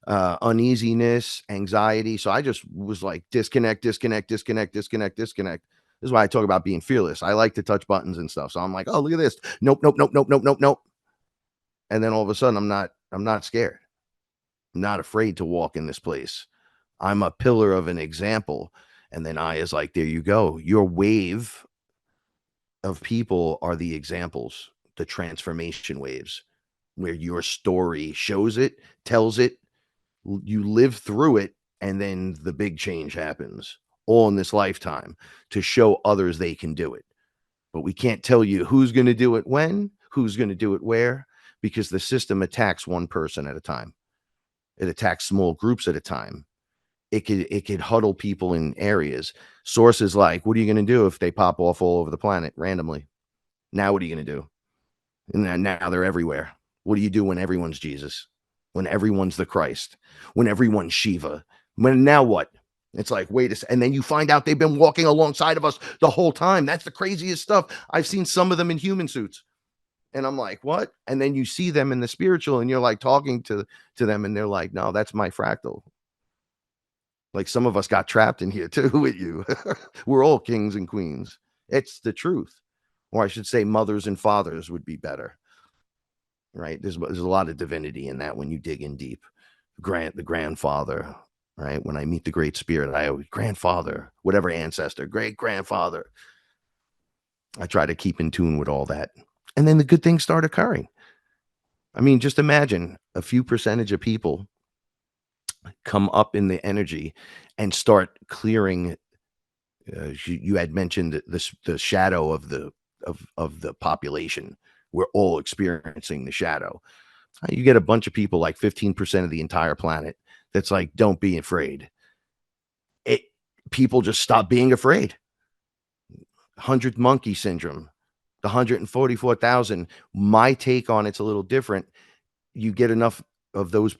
uneasiness, anxiety. So I just was like, disconnect, disconnect, disconnect, disconnect, disconnect. This is why I talk about being fearless. I like to touch buttons and stuff. So I'm like, oh, look at this. Nope, nope, nope, nope, nope, nope, nope. And then all of a sudden, I'm not scared. I'm not afraid to walk in this place. I'm a pillar of an example. And then I is like, there you go. Your wave of people are the examples, the transformation waves, where your story shows it, tells it, you live through it, and then the big change happens, all in this lifetime, to show others they can do it. But we can't tell you who's going to do it when, who's going to do it where, because the system attacks one person at a time. It attacks small groups at a time. It could huddle people in areas. Sources like, what are you going to do if they pop off all over the planet randomly? Now what are you going to do? And now they're everywhere. What do you do when everyone's Jesus? When everyone's the Christ? When everyone's Shiva? Now what? It's like, wait a second. And then you find out they've been walking alongside of us the whole time. That's the craziest stuff. I've seen some of them in human suits. And I'm like, what? And then you see them in the spiritual, and you're like talking to them, and they're like, no, that's my fractal. Like, some of us got trapped in here too with you. We're all kings and queens. It's the truth. Or I should say mothers and fathers would be better. Right? There's a lot of divinity in that when you dig in deep. The grandfather, right? When I meet the Great Spirit, I always, grandfather, whatever ancestor, great grandfather. I try to keep in tune with all that. And then the good things start occurring. I mean, just imagine a few percentage of people come up in the energy and start clearing. You had mentioned the shadow of the population. We're all experiencing the shadow. You get a bunch of people, like 15% of the entire planet, that's like, don't be afraid. People just stop being afraid. 100 monkey syndrome, the 144,000. My take on it's a little different. You get enough of those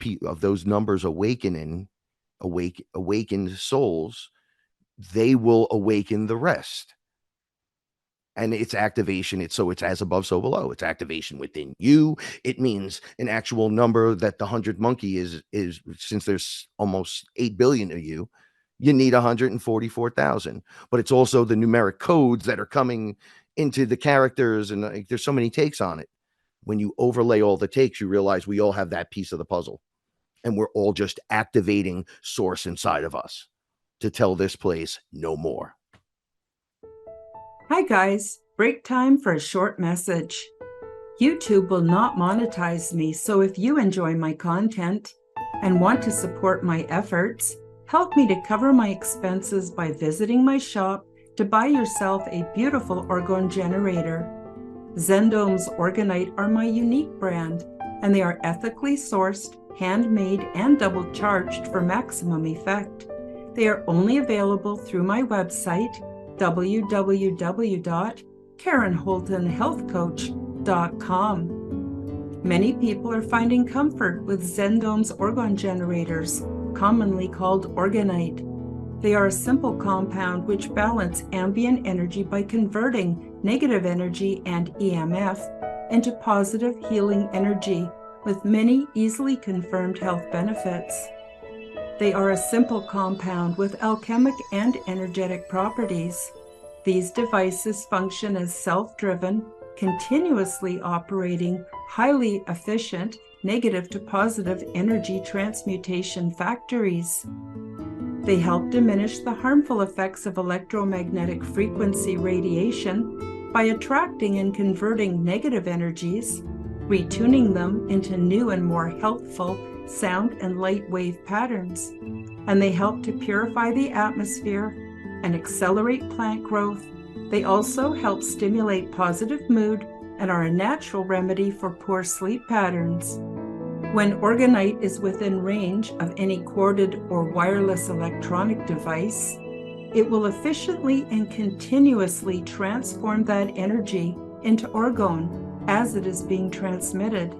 numbers awakened souls, they will awaken the rest. And it's activation. It's as above, so below. It's activation within you. It means an actual number that the 100 monkey is since there's almost 8 billion of you need 144,000. But it's also the numeric codes that are coming into the characters, and like, there's so many takes on it. When you overlay all the takes, you realize we all have that piece of the puzzle, and we're all just activating source inside of us to tell this place no more. Hi guys, break time for a short message. YouTube will not monetize me, so if you enjoy my content and want to support my efforts, help me to cover my expenses by visiting my shop to buy yourself a beautiful orgone generator. Zendome's Orgonite are my unique brand, and they are ethically sourced, handmade, and double charged for maximum effect. They are only available through my website, www.KarenHoltonHealthCoach.com. Many people are finding comfort with Zendome's orgone generators, commonly called Orgonite. They are a simple compound which balance ambient energy by converting negative energy and EMF into positive healing energy with many easily confirmed health benefits. They are a simple compound with alchemic and energetic properties. These devices function as self-driven, continuously operating, highly efficient, negative to positive energy transmutation factories. They help diminish the harmful effects of electromagnetic frequency radiation by attracting and converting negative energies, retuning them into new and more healthful sound and light wave patterns. And they help to purify the atmosphere and accelerate plant growth. They also help stimulate positive mood and are a natural remedy for poor sleep patterns. When orgonite is within range of any corded or wireless electronic device, it will efficiently and continuously transform that energy into orgone as it is being transmitted.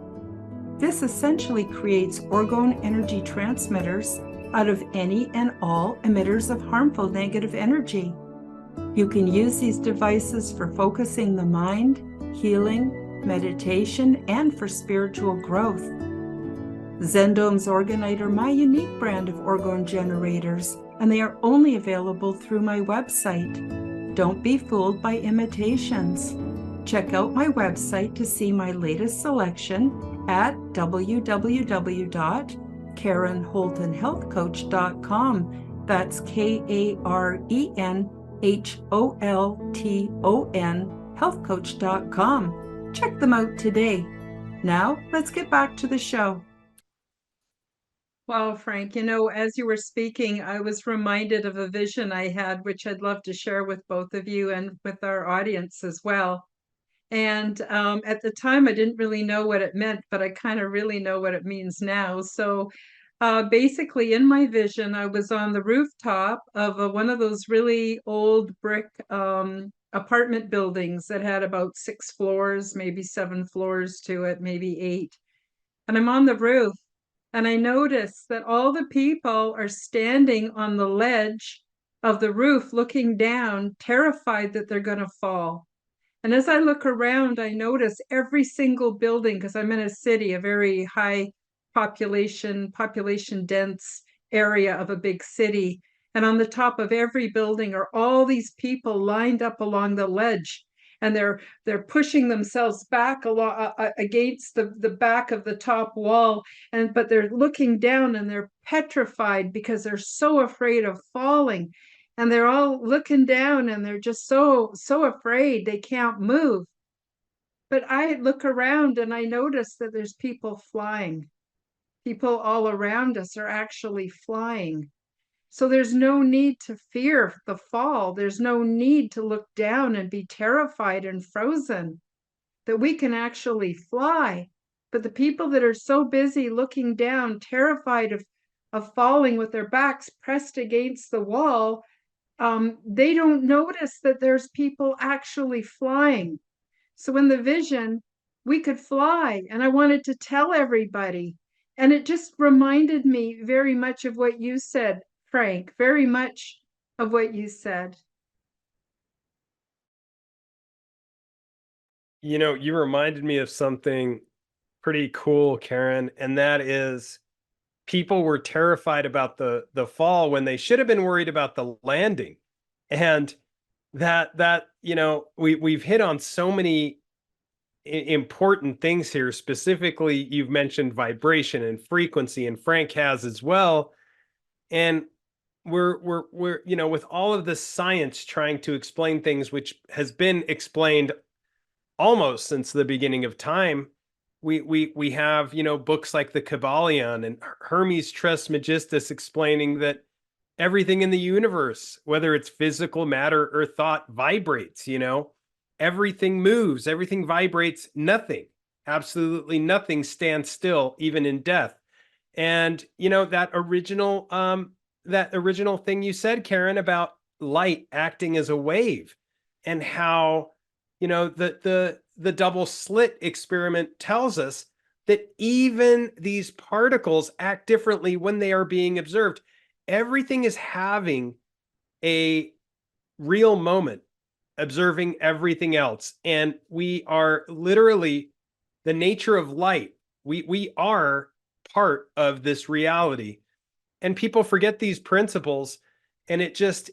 This essentially creates orgone energy transmitters out of any and all emitters of harmful negative energy. You can use these devices for focusing the mind, healing, meditation, and for spiritual growth. Zendome's orgonite are my unique brand of orgone generators, and they are only available through my website. Don't be fooled by imitations. Check out my website to see my latest selection at www.KarenHoltonHealthCoach.com. That's KarenHolton healthcoach.com. Check them out today. Now, let's get back to the show. Well, Frank, as you were speaking, I was reminded of a vision I had, which I'd love to share with both of you and with our audience as well. And at the time, I didn't really know what it meant, but I kind of really know what it means now. So basically, in my vision, I was on the rooftop of one of those really old brick apartment buildings that had about 6 floors, maybe 7 floors to it, maybe 8. And I'm on the roof. And I notice that all the people are standing on the ledge of the roof looking down, terrified that they're going to fall. And as I look around, I notice every single building, because I'm in a city, a very high population dense area of a big city. And on the top of every building are all these people lined up along the ledge. And they're pushing themselves back against the back of the top wall, but they're looking down and they're petrified because they're so afraid of falling, and they're all looking down and they're just so afraid they can't move. But I look around and I notice that there's people flying. People all around us are actually flying. So there's no need to fear the fall. There's no need to look down and be terrified and frozen, that we can actually fly. But the people that are so busy looking down, terrified of falling with their backs pressed against the wall, they don't notice that there's people actually flying. So in the vision, we could fly, and I wanted to tell everybody. And it just reminded me very much of what you said, Frank, very much of what you said. You reminded me of something pretty cool, Karen, and that is people were terrified about the fall when they should have been worried about the landing. And we've hit on so many important things here. Specifically, you've mentioned vibration and frequency, and Frank has as well. And we're with all of this science trying to explain things which has been explained almost since the beginning of time. We have books like the Kybalion and Hermes Trismegistus explaining that everything in the universe, whether it's physical matter or thought, vibrates. Everything moves, everything vibrates. Nothing, absolutely nothing stands still, even in death. And that original thing you said, Karen, about light acting as a wave, and how the double slit experiment tells us that even these particles act differently when they are being observed. Everything is having a real moment, observing everything else. And we are literally the nature of light. We are part of this reality. And people forget these principles. And it just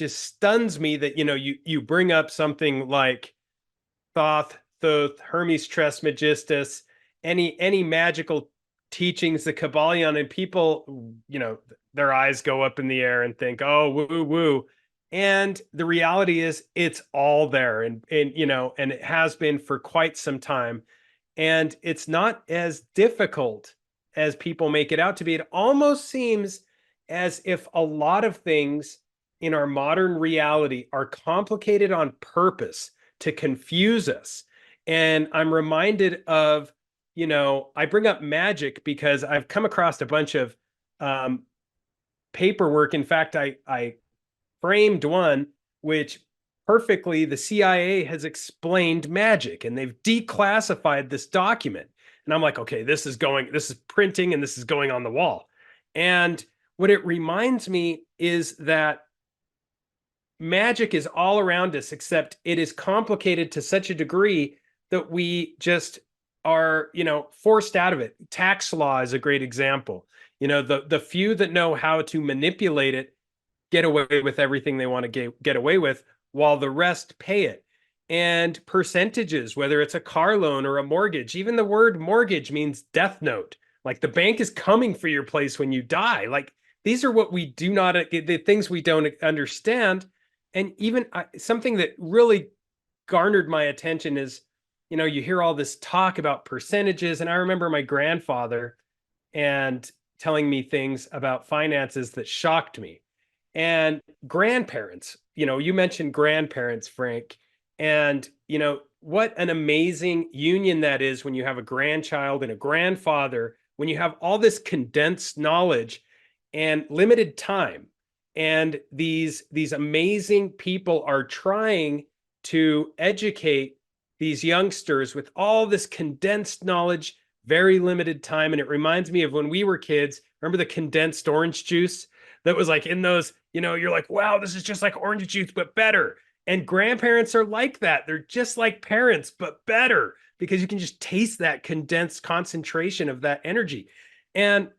stuns me that, you bring up something like Thoth, Hermes Trismegistus, any magical teachings, the Kybalion, and people, their eyes go up in the air and think, oh, woo woo. And the reality is it's all there, and you know, and it has been for quite some time. And it's not as difficult as people make it out to be. It almost seems as if a lot of things in our modern reality are complicated on purpose to confuse us. And I'm reminded of, you know, I bring up magic because I've come across a bunch of um, paperwork. In fact, I framed one which perfectly the CIA has explained magic, and they've declassified this document. And I'm like, okay, this is printing, and this is going on the wall. And what it reminds me is that magic is all around us, except it is complicated to such a degree that we just are, you know, forced out of it. Tax law is a great example. You know, the few that know how to manipulate it get away with everything they want to get away with, while the rest pay it. And percentages, whether it's a car loan or a mortgage, even the word mortgage means death note. Like the bank is coming for your place when you die. Like these are what we do not, the things we don't understand. And even something that really garnered my attention is, you know, you hear all this talk about percentages. And I remember my grandfather and telling me things about finances that shocked me. And grandparents, you know, you mentioned grandparents, Frank, and, you know, what an amazing union that is when you have a grandchild and a grandfather, when you have all this condensed knowledge and limited time. And these amazing people are trying to educate these youngsters with all this condensed knowledge, very limited time. And it reminds me of when we were kids. Remember the condensed orange juice that was like in those, you know, you're like, wow, this is just like orange juice, but better. And grandparents are like that. They're just like parents, but better, because you can just taste that condensed concentration of that energy. And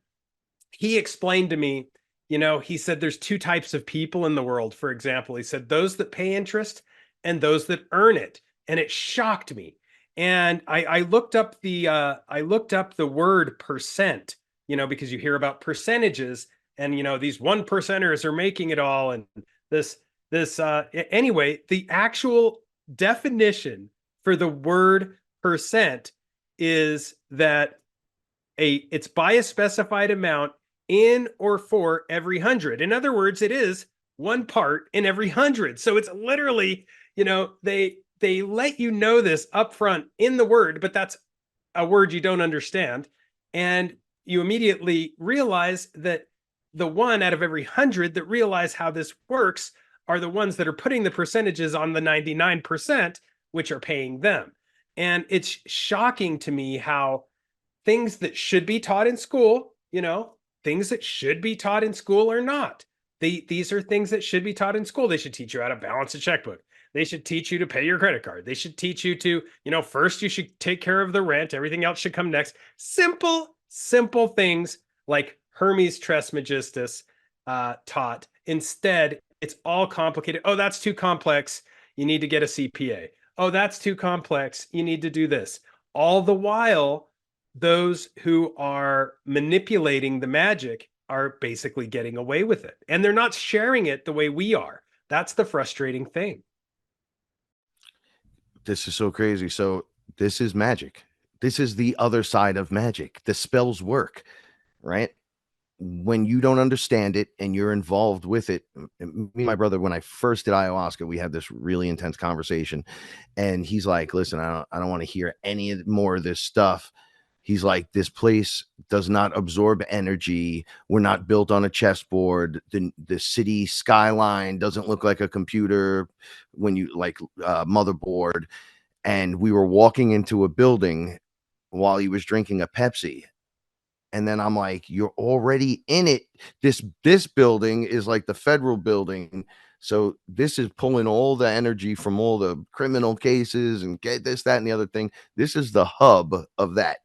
he explained to me, you know, he said there's two types of people in the world. For example, he said those that pay interest and those that earn it. And it shocked me. And I looked up the word percent, you know, because you hear about percentages, and you know these one percenters are making it all, and anyway, the actual definition for the word percent is that it's by a specified amount in or for every 100. In other words, it is one part in every 100. So it's literally, you know, they let you know this up front in the word, but that's a word you don't understand. And you immediately realize that the one out of every 100 that realize how this works are the ones that are putting the percentages on the 99%, which are paying them. And it's shocking to me how things that should be taught in school, you know, things that should be taught in school are not. These are things that should be taught in school. They should teach you how to balance a checkbook. They should teach you to pay your credit card. They should teach you to, you know, first you should take care of the rent. Everything else should come next. Simple things like Hermes Trismegistus taught. Instead, it's all complicated. Oh, that's too complex. You need to get a CPA. Oh, that's too complex. You need to do this. All the while, those who are manipulating the magic are basically getting away with it. And they're not sharing it the way we are. That's the frustrating thing. This is so crazy. So this is magic. This is the other side of magic. The spells work, right? When you don't understand it and you're involved with it. Me and my brother, when I first did ayahuasca, we had this really intense conversation, and he's like, listen, I don't want to hear any more of this stuff. He's like, this place does not absorb energy. We're not built on a chessboard. The city skyline doesn't look like a computer when you like motherboard. And we were walking into a building while he was drinking a Pepsi. And then I'm like, you're already in it. This building is like the federal building. So this is pulling all the energy from all the criminal cases and get this, that, and the other thing. This is the hub of that.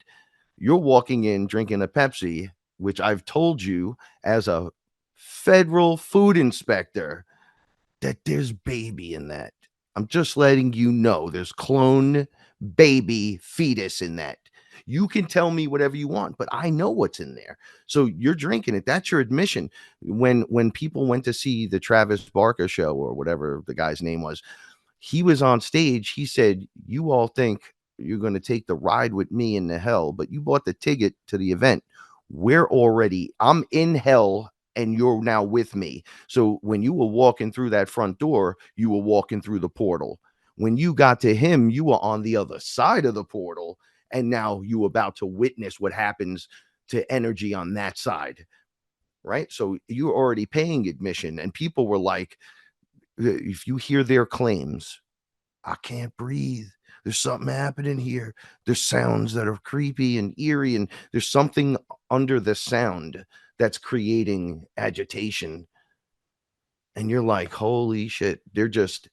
You're walking in drinking a Pepsi, which I've told you as a federal food inspector that there's baby in that. I'm just letting you know there's clone baby fetus in that. You can tell me whatever you want, but I know what's in there. So you're drinking it. That's your admission. When people went to see the Travis Barker show or whatever the guy's name was, he was on stage. He said, "You all think you're going to take the ride with me into hell, but you bought the ticket to the event. I'm in hell and you're now with me. So when you were walking through that front door, you were walking through the portal. When you got to him, you were on the other side of the portal. And now you about to witness what happens to energy on that side." Right. So you're already paying admission. And people were like, if you hear their claims, "I can't breathe. There's something happening here. There's sounds that are creepy and eerie, and there's something under the sound that's creating agitation." And you're like, holy shit, they're just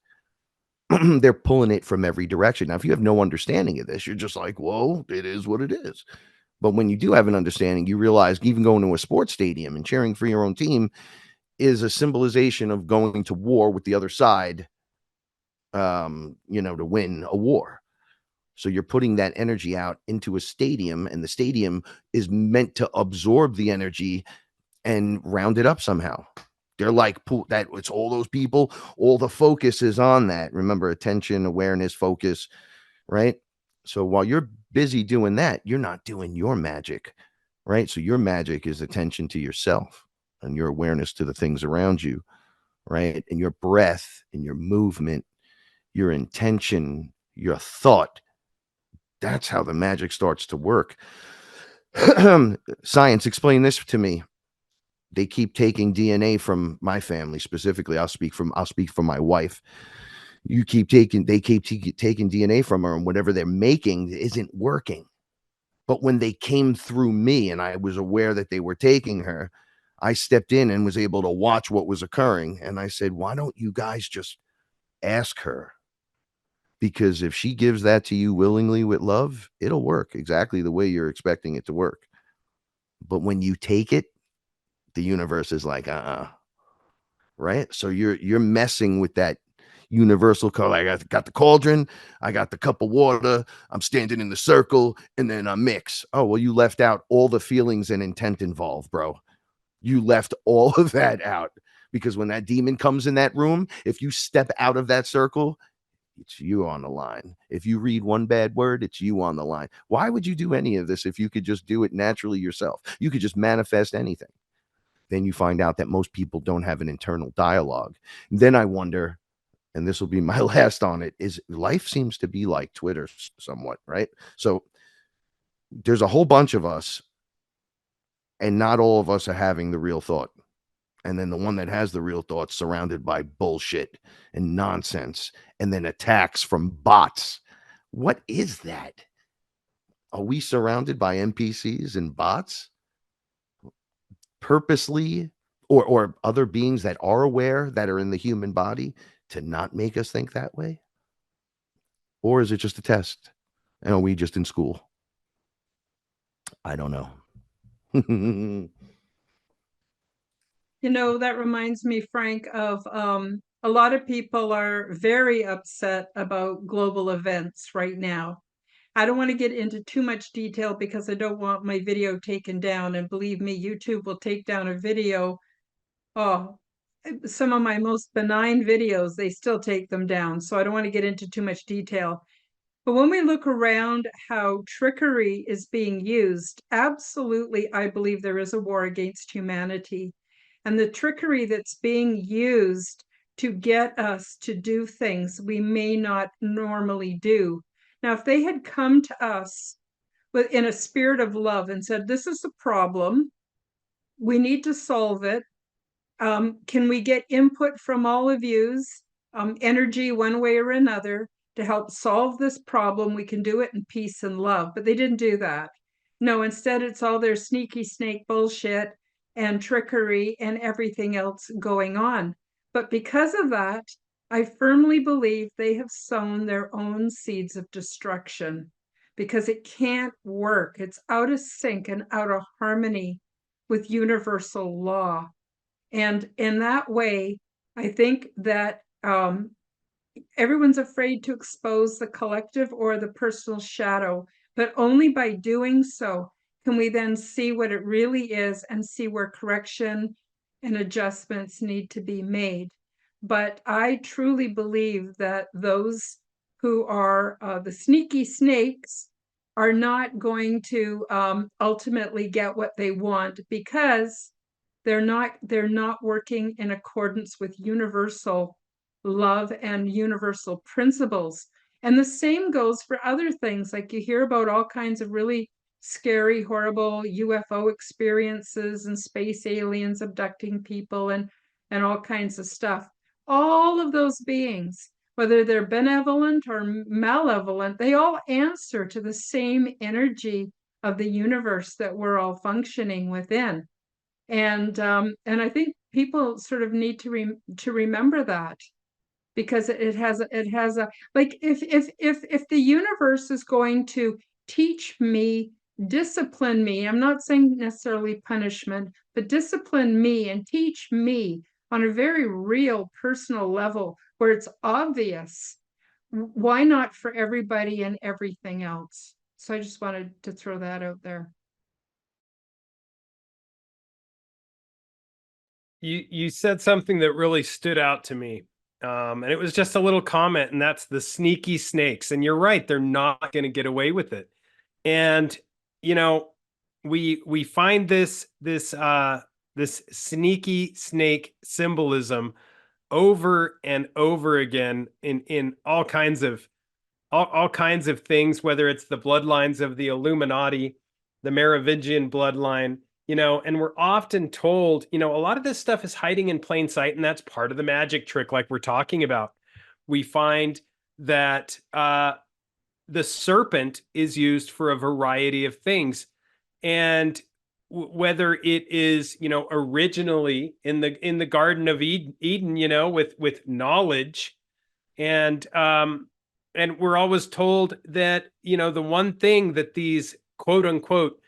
they're pulling it from every direction. Now, if you have no understanding of this, you're just like, whoa, it is what it is. But when you do have an understanding, you realize even going to a sports stadium and cheering for your own team is a symbolization of going to war with the other side, to win a war. So you're putting that energy out into a stadium, and the stadium is meant to absorb the energy and round it up somehow. They're like, that it's all those people, all the focus is on that. Remember, attention, awareness, focus, right? So while you're busy doing that, you're not doing your magic, right? So your magic is attention to yourself and your awareness to the things around you, right? And your breath and your movement, your intention, your thought. That's how the magic starts to work. Science, explain this to me. They keep taking DNA from my family specifically. I'll speak for my wife. They keep taking DNA from her, and whatever they're making isn't working. But when they came through me and I was aware that they were taking her, I stepped in and was able to watch what was occurring. And I said, why don't you guys just ask her? Because if she gives that to you willingly with love, it'll work exactly the way you're expecting it to work. But when you take it, the universe is like, right? So you're messing with that universal code. I got the cauldron, I got the cup of water, I'm standing in the circle, and then I mix. Oh, well, you left out all the feelings and intent involved, bro. You left all of that out, because when that demon comes in that room, if you step out of that circle, it's you on the line. If you read one bad word, it's you on the line. Why would you do any of this if you could just do it naturally yourself? You could just manifest anything. Then you find out that most people don't have an internal dialogue. Then I wonder, and this will be my last on it, is life seems to be like Twitter somewhat, right? So there's a whole bunch of us, and not all of us are having the real thought. And then the one that has the real thoughts surrounded by bullshit and nonsense, and then attacks from bots. What is that? Are we surrounded by NPCs and bots purposely, or other beings that are aware that are in the human body to not make us think that way? Or is it just a test? And are we just in school? I don't know. That reminds me, Frank, of a lot of people are very upset about global events right now. I don't want to get into too much detail because I don't want my video taken down. And believe me, YouTube will take down a video. Oh, some of my most benign videos, they still take them down. So I don't want to get into too much detail. But when we look around how trickery is being used, absolutely, I believe there is a war against humanity. And the trickery that's being used to get us to do things we may not normally do. Now, if they had come to us in a spirit of love and said, this is a problem, we need to solve it. Can we get input from all of you's energy one way or another to help solve this problem? We can do it in peace and love. But they didn't do that. No, instead, it's all their sneaky snake bullshit and trickery and everything else going on. But because of that, I firmly believe they have sown their own seeds of destruction, because it can't work. It's out of sync and out of harmony with universal law. And in that way, I think that everyone's afraid to expose the collective or the personal shadow, but only by doing so can we then see what it really is and see where correction and adjustments need to be made. But I truly believe that those who are the sneaky snakes are not going to ultimately get what they want, because they're not working in accordance with universal love and universal principles. And the same goes for other things. Like, you hear about all kinds of really scary, horrible UFO experiences and space aliens abducting people and all kinds of stuff. All of those beings, whether they're benevolent or malevolent, they all answer to the same energy of the universe that we're all functioning within. And I think people sort of need to remember that, because it has a, like, if the universe is going to teach me, discipline me, I'm not saying necessarily punishment, but discipline me and teach me on a very real personal level where it's obvious, why not for everybody and everything else? So I just wanted to throw that out there. You said something that really stood out to me. And it was just a little comment, and that's the sneaky snakes. And you're right, they're not going to get away with it. And you know, we find this sneaky snake symbolism over and over again in all kinds of things, whether it's the bloodlines of the Illuminati, the Merovingian bloodline, and we're often told, a lot of this stuff is hiding in plain sight, and that's part of the magic trick, like we're talking about. We find that the serpent is used for a variety of things, and whether it is, originally in the Garden of Eden, with knowledge, and we're always told that, the one thing that these quote unquote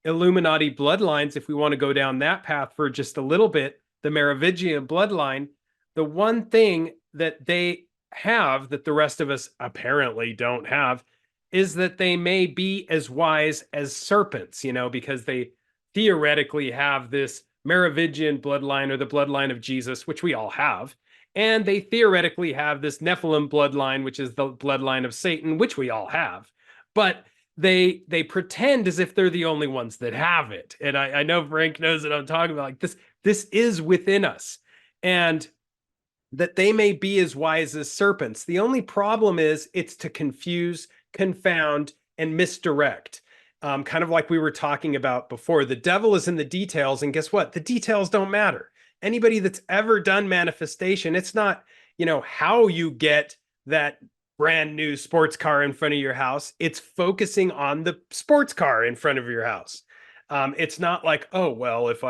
Illuminati bloodlines, if we want to go down that path for just a little bit, the Merovingian bloodline, the one thing that they have that the rest of us apparently don't have is that they may be as wise as serpents, because they theoretically have this Merovingian bloodline, or the bloodline of Jesus, which we all have. And they theoretically have this Nephilim bloodline, which is the bloodline of Satan, which we all have. But they pretend as if they're the only ones that have it. And I know Frank knows what I'm talking about. Like, this is within us. And that they may be as wise as serpents. The only problem is it's to confuse, confound, and misdirect. Kind of like we were talking about before. The devil is in the details, and guess what? The details don't matter. Anybody that's ever done manifestation, it's not, how you get that brand new sports car in front of your house. It's focusing on the sports car in front of your house. It's not like, oh, well, if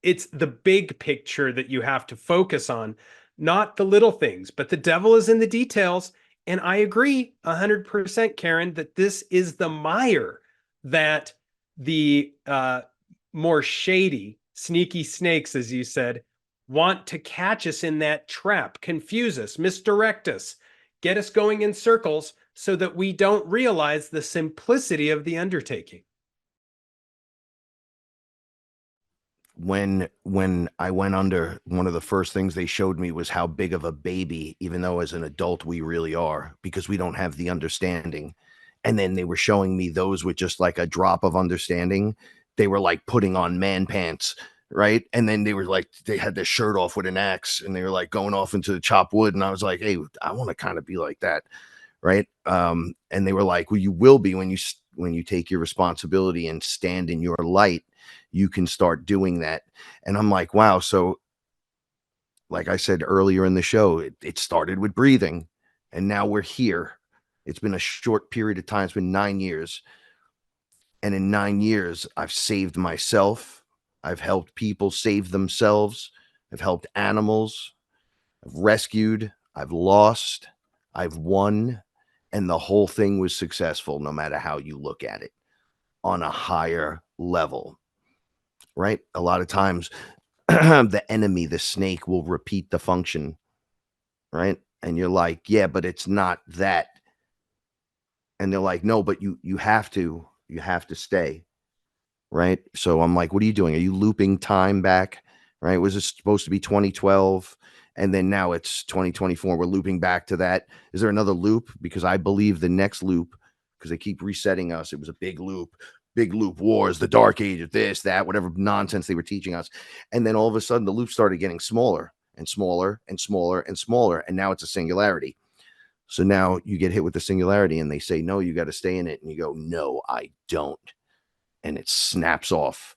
it's the big picture that you have to focus on, not the little things. But the devil is in the details. And I agree 100%, Karen, that this is the mire that the more shady, sneaky snakes, as you said, want to catch us in that trap, confuse us, misdirect us, get us going in circles so that we don't realize the simplicity of the undertaking. When I went under, one of the first things they showed me was how big of a baby, even though as an adult we really are, because we don't have the understanding. And then they were showing me those with just like a drop of understanding. They were like putting on man pants, right? And then they were like, they had their shirt off with an axe, and they were like going off into the chop wood. And I was like, hey, I want to kind of be like that, right? And they were like, well, you will be when you take your responsibility and stand in your light. You can start doing that. And I'm like, wow. So like I said earlier in the show, it started with breathing, and now we're here. It's been a short period of time. It's been 9 years. And in 9 years, I've saved myself. I've helped people save themselves. I've helped animals. I've rescued. I've lost. I've won. And the whole thing was successful, no matter how you look at it, on a higher level. Right? A lot of times the enemy, the snake, will repeat the function, right? And you're like, yeah, but it's not that. And they're like, no, but you have to stay. Right. So I'm like, what are you doing? Are you looping time back? Right. Was it supposed to be 2012? And then now it's 2024. We're looping back to that. Is there another loop? Because I believe the next loop, because they keep resetting us, it was a big loop wars, the dark age of this, that, whatever nonsense they were teaching us. And then all of a sudden the loop started getting smaller and smaller and smaller and smaller. And now it's a singularity. So now you get hit with the singularity and they say, no, you got to stay in it. And you go, no, I don't. And it snaps off.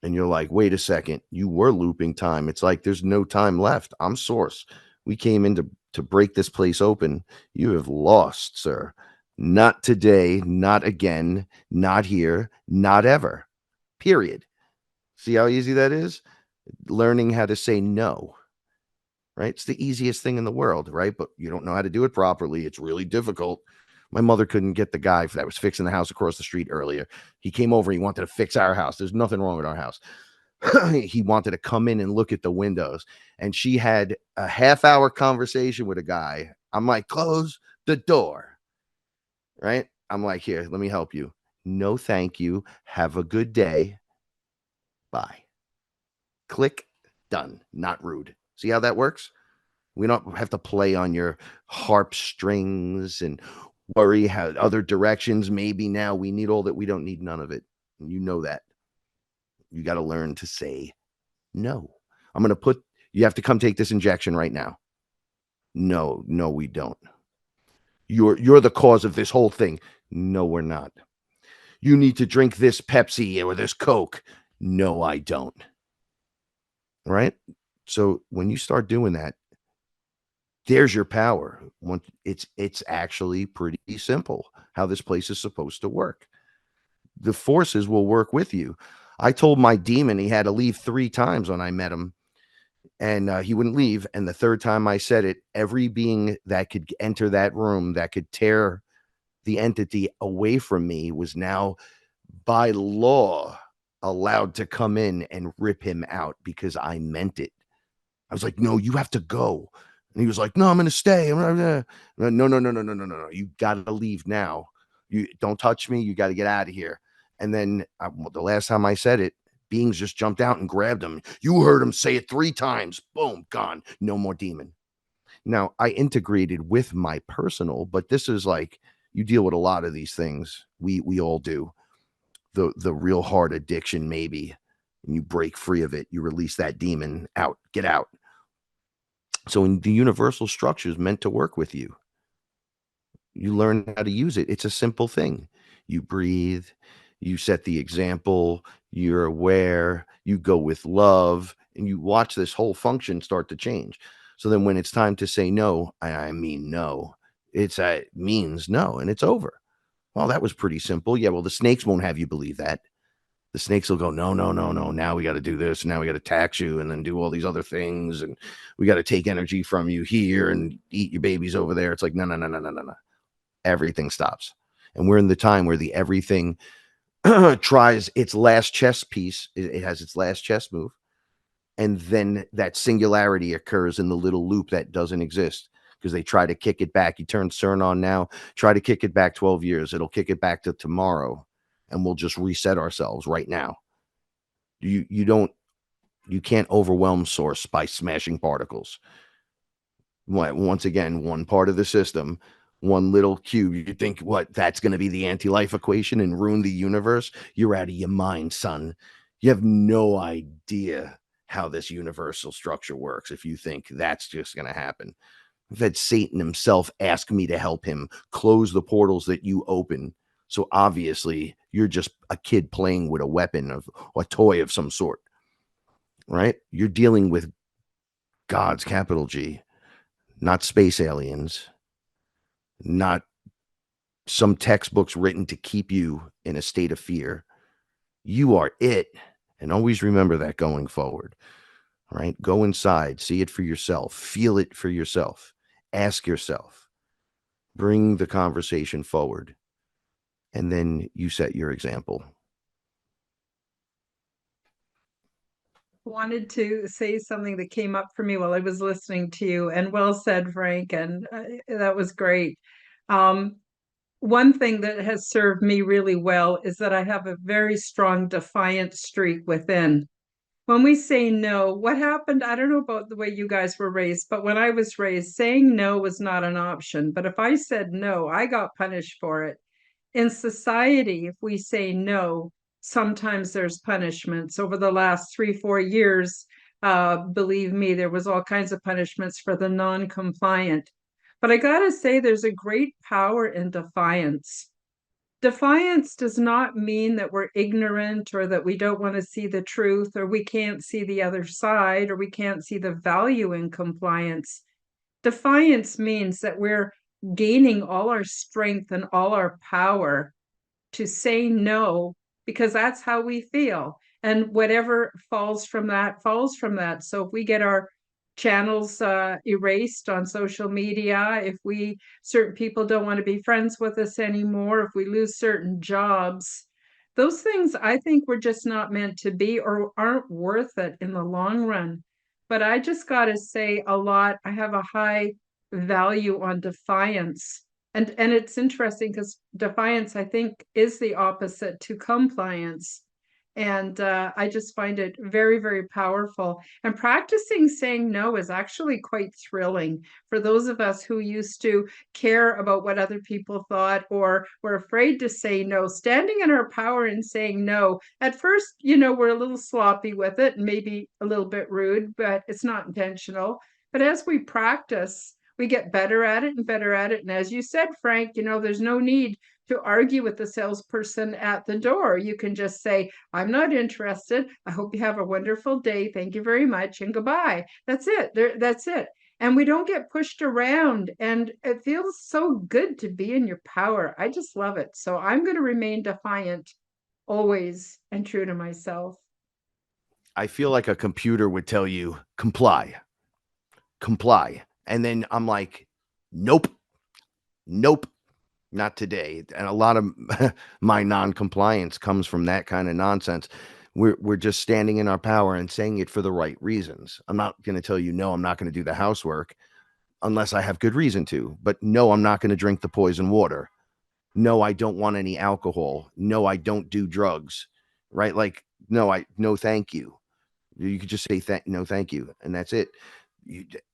And you're like, wait a second, you were looping time. It's like there's no time left. I'm Source. We came in to break this place open. You have lost, sir. Not today, not again, not here, not ever. Period. See how easy that is? Learning how to say no. Right? It's the easiest thing in the world, right? But you don't know how to do it properly. It's really difficult. My mother couldn't get the guy that was fixing the house across the street earlier. He came over. He wanted to fix our house. There's nothing wrong with our house. He wanted to come in and look at the windows. And she had a half-hour conversation with a guy. I'm like, close the door. Right? I'm like, here, let me help you. No, thank you. Have a good day. Bye. Click. Done. Not rude. See how that works? We don't have to play on your harp strings and worry how other directions. Maybe now we need all that. We don't need none of it. And you know that. You got to learn to say no. You have to come take this injection right now. No, we don't. You're the cause of this whole thing. No, we're not. You need to drink this Pepsi or this Coke. No, I don't. Right? So when you start doing that, there's your power. It's actually pretty simple how this place is supposed to work. The forces will work with you. I told my demon he had to leave 3 times when I met him, and he wouldn't leave. And the third time I said it, every being that could enter that room that could tear the entity away from me was now by law allowed to come in and rip him out because I meant it. I was like, no, you have to go. And he was like, no, I'm going to stay. No. You got to leave now. You don't touch me. You got to get out of here. And then the last time I said it, beings just jumped out and grabbed him. You heard him say it 3 times. Boom, gone. No more demon. Now I integrated with my personal, but this is like, you deal with a lot of these things. We all do. The real hard addiction, maybe, and you break free of it. You release that demon out. Get out. So in the universal structure is meant to work with you. You learn how to use it. It's a simple thing. You breathe, you set the example, you're aware, you go with love, and you watch this whole function start to change. So then when it's time to say no, I mean no, it means no, and it's over. Well, that was pretty simple. Yeah, well, the snakes won't have you believe that. The snakes will go, no. Now we got to do this. Now we got to tax you and then do all these other things. And we got to take energy from you here and eat your babies over there. It's like, no. Everything stops. And we're in the time where the everything tries its last chess piece. It has its last chess move. And then that singularity occurs in the little loop that doesn't exist because they try to kick it back. You turn CERN on now, try to kick it back 12 years. It'll kick it back to tomorrow. And we'll just reset ourselves right now. You can't overwhelm Source by smashing particles. Once again, one part of the system, one little cube. You think that's going to be the anti-life equation and ruin the universe? You're out of your mind, son. You have no idea how this universal structure works if you think that's just going to happen. I've had Satan himself ask me to help him close the portals that you open. So obviously you're just a kid playing with a weapon of a toy of some sort, right? You're dealing with God's capital G, not space aliens, not some textbooks written to keep you in a state of fear. You are it. And always remember that going forward, right? Go inside, see it for yourself, feel it for yourself, ask yourself, bring the conversation forward. And then you set your example. Wanted to say something that came up for me while I was listening to you, and well said, Frank, and that was great. one thing that has served me really well is that I have a very strong defiant streak within. When we say no, what happened? I don't know about the way you guys were raised, but when I was raised, saying no was not an option. But if I said no, I got punished for it. In society, if we say no, sometimes there's punishments. Over the last 3, 4 years, believe me, there was all kinds of punishments for the non-compliant. But I gotta say, there's a great power in defiance. Defiance does not mean that we're ignorant or that we don't want to see the truth or we can't see the other side or we can't see the value in compliance. Defiance means that we're gaining all our strength and all our power to say no because that's how we feel. And whatever falls from that, falls from that. So if we get our channels erased on social media, if we certain people don't want to be friends with us anymore, if we lose certain jobs, those things I think we're just not meant to be or aren't worth it in the long run. But I just got to say a lot. I have a high value on defiance. And it's interesting because defiance, I think, is the opposite to compliance. And I just find it very, very powerful. And practicing saying no is actually quite thrilling for those of us who used to care about what other people thought or were afraid to say no. Standing in our power and saying no. At first, we're a little sloppy with it and maybe a little bit rude, but it's not intentional. But as we practice, we get better at it and better at it. And as you said, Frank, there's no need to argue with the salesperson at the door. You can just say, I'm not interested. I hope you have a wonderful day. Thank you very much and goodbye. That's it. That's it. And we don't get pushed around. And it feels so good to be in your power. I just love it. So I'm going to remain defiant always and true to myself. I feel like a computer would tell you, comply, comply. And then I'm like, nope, nope, not today. And a lot of my non-compliance comes from that kind of nonsense. We're just standing in our power and saying it for the right reasons. I'm not going to tell you, no, I'm not going to do the housework unless I have good reason to. But no, I'm not going to drink the poison water. No, I don't want any alcohol. No, I don't do drugs. Right? Like, no, thank you. You could just say no, thank you, and that's it.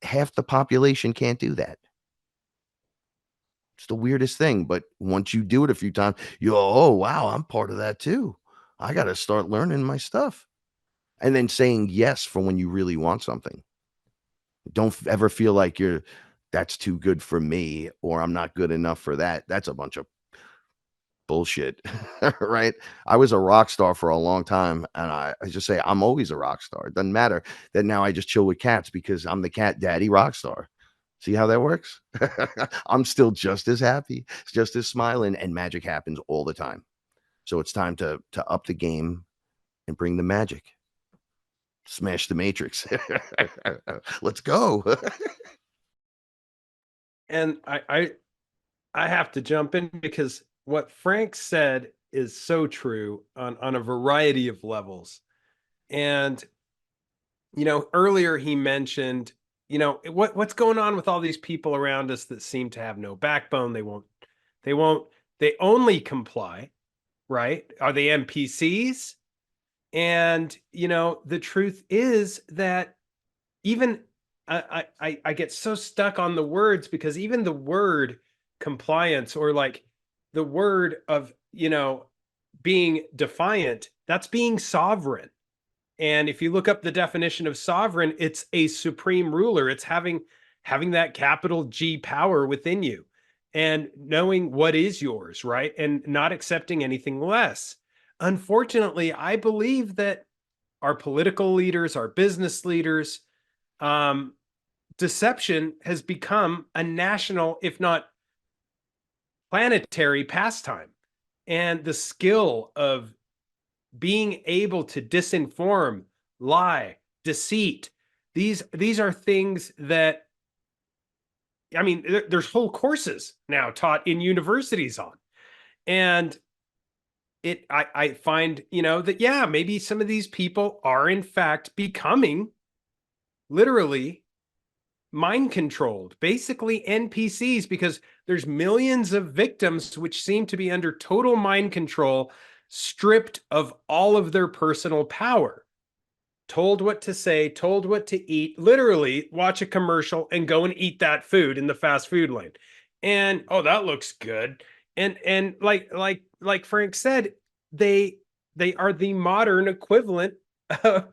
Half the population can't do that. It's the weirdest thing, but once you do it a few times, you go, oh wow, I'm part of that too. I got to start learning my stuff, and then saying yes for when you really want something. Don't ever feel like that's too good for me or I'm not good enough for that. That's a bunch of bullshit, right? I was a rock star for a long time, and I just say I'm always a rock star. It doesn't matter that now I just chill with cats because I'm the cat daddy rock star. See how that works? I'm still just as happy, just as smiling, and magic happens all the time. So it's time to up the game and bring the magic. Smash the matrix. Let's go. And I have to jump in because what Frank said is so true on a variety of levels. And earlier he mentioned, what's going on with all these people around us that seem to have no backbone. They only comply, right? Are they NPCs? And the truth is that even I get so stuck on the words because even the word compliance or like the word of being defiant, that's being sovereign. And if you look up the definition of sovereign, it's a supreme ruler. It's having that capital G power within you and knowing what is yours, right? And not accepting anything less. Unfortunately, I believe that our political leaders, our business leaders, deception has become a national, if not planetary pastime. And the skill of being able to disinform, lie, deceit, these are things that, I mean, there's whole courses now taught in universities on. And I find, that, yeah, maybe some of these people are in fact becoming literally mind controlled, basically NPCs, because there's millions of victims which seem to be under total mind control, stripped of all of their personal power, told what to say, told what to eat, literally watch a commercial and go and eat that food in the fast food lane. And oh, that looks good. And like Frank said, they are the modern equivalent of,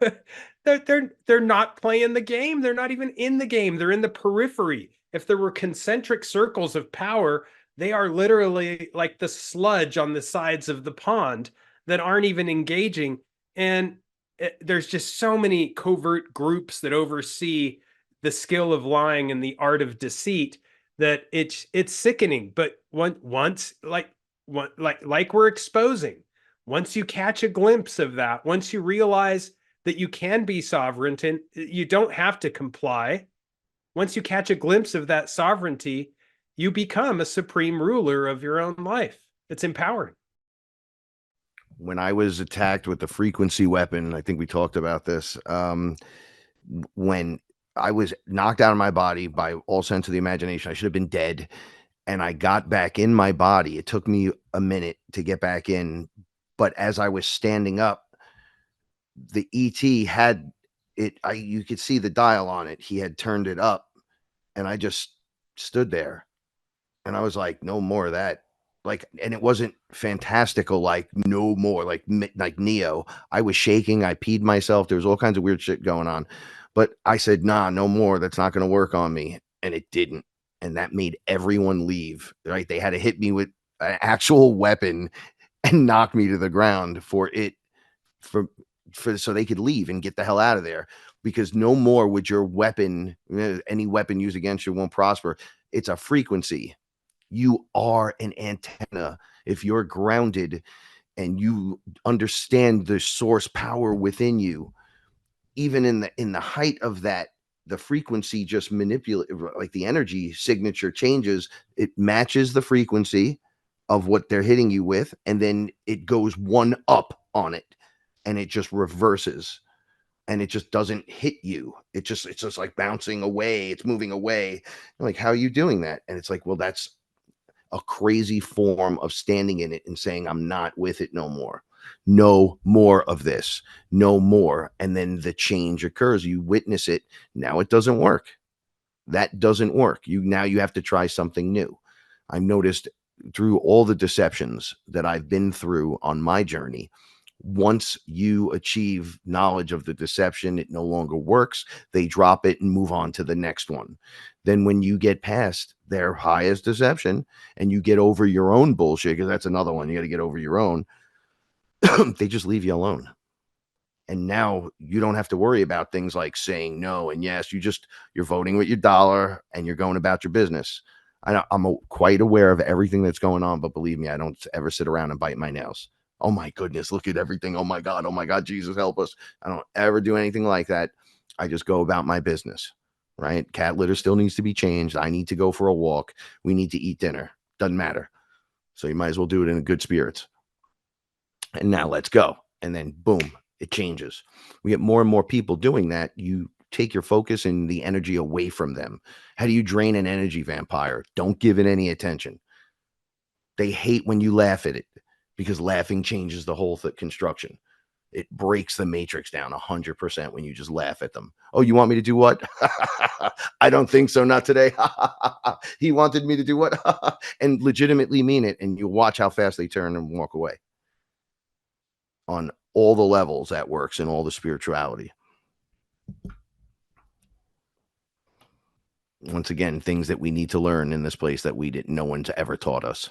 they're not playing the game. They're not even in the game. They're in the periphery. If there were concentric circles of power, they are literally like the sludge on the sides of the pond that aren't even engaging. And there's just so many covert groups that oversee the skill of lying and the art of deceit that it's sickening. But once like we're exposing, once you catch a glimpse of that, once you realize that you can be sovereign and you don't have to comply, once you catch a glimpse of that sovereignty, you become a supreme ruler of your own life. It's empowering. When I was attacked with the frequency weapon, I think we talked about this. When I was knocked out of my body by all sense of the imagination, I should have been dead. And I got back in my body. It took me a minute to get back in. But as I was standing up, the ET had it. You could see the dial on it. He had turned it up, and I just stood there, and I was like, "No more of that." Like, and it wasn't fantastical. Like, no more. Like Neo. I was shaking. I peed myself. There was all kinds of weird shit going on, but I said, "Nah, no more. That's not going to work on me," and it didn't. And that made everyone leave. Right? They had to hit me with an actual weapon and knock me to the ground for so they could leave and get the hell out of there, because no more would your weapon, any weapon used against you, won't prosper. It's a frequency. You are an antenna. If you're grounded and you understand the source power within you, even in the height of that, the frequency just manipulate, like the energy signature changes. It matches the frequency of what they're hitting you with, and then it goes one up on it, and it just reverses, and it just doesn't hit you. It's just like bouncing away. It's moving away. You're like, how are you doing that? And it's like, well, that's a crazy form of standing in it and saying, I'm not with it no more. No more of this. No more. And then the change occurs. You witness it. Now it doesn't work. That doesn't work. Now you have to try something new. I've noticed through all the deceptions that I've been through on my journey, once you achieve knowledge of the deception, it no longer works. They drop it and move on to the next one. Then when you get past their highest deception and you get over your own bullshit, because that's another one, you got to get over your own, they just leave you alone. And now you don't have to worry about things like saying no and yes. You're voting with your dollar and you're going about your business. I'm quite aware of everything that's going on, but believe me, I don't ever sit around and bite my nails. Oh my goodness, look at everything. Oh my God, Jesus help us. I don't ever do anything like that. I just go about my business, right? Cat litter still needs to be changed. I need to go for a walk. We need to eat dinner. Doesn't matter. So you might as well do it in good spirits. And now let's go. And then boom, it changes. We get more and more people doing that. You take your focus and the energy away from them. How do you drain an energy vampire? Don't give it any attention. They hate when you laugh at it, because laughing changes the whole construction. It breaks the matrix down 100% when you just laugh at them. Oh, you want me to do what? I don't think so. Not today. He wanted me to do what? And legitimately mean it. And you watch how fast they turn and walk away. On all the levels that works in all the spirituality. Once again, things that we need to learn in this place that no one's ever taught us.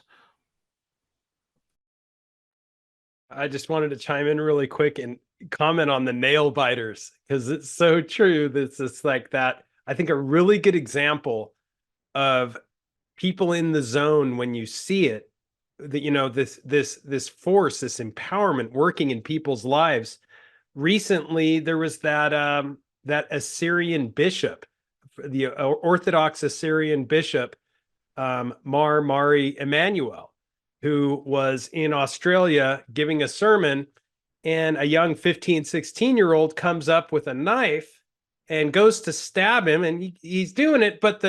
I just wanted to chime in really quick and comment on the nail biters, because it's so true. This is like that. I think a really good example of people in the zone when you see it, that this force, this empowerment working in people's lives. Recently, there was that Assyrian bishop, the Orthodox Assyrian bishop, Mari Emmanuel, who was in Australia giving a sermon, and a young 15, 16-year-old comes up with a knife and goes to stab him, and he's doing it, but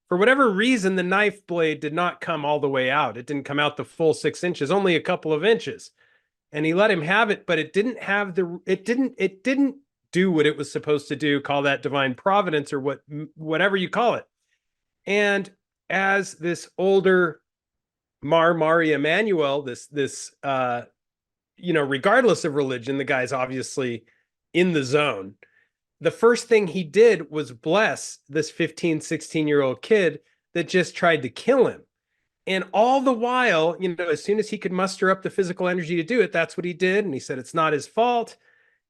for whatever reason, the knife blade did not come all the way out. It didn't come out the full 6 inches, only a couple of inches. And he let him have it, but it didn't do what it was supposed to do. Call that divine providence or whatever you call it. And as this older Mari Emanuel, this regardless of religion, the guy's obviously in the zone. The first thing he did was bless this 15, 16-year-old kid that just tried to kill him. And all the while, as soon as he could muster up the physical energy to do it, that's what he did. And he said, it's not his fault.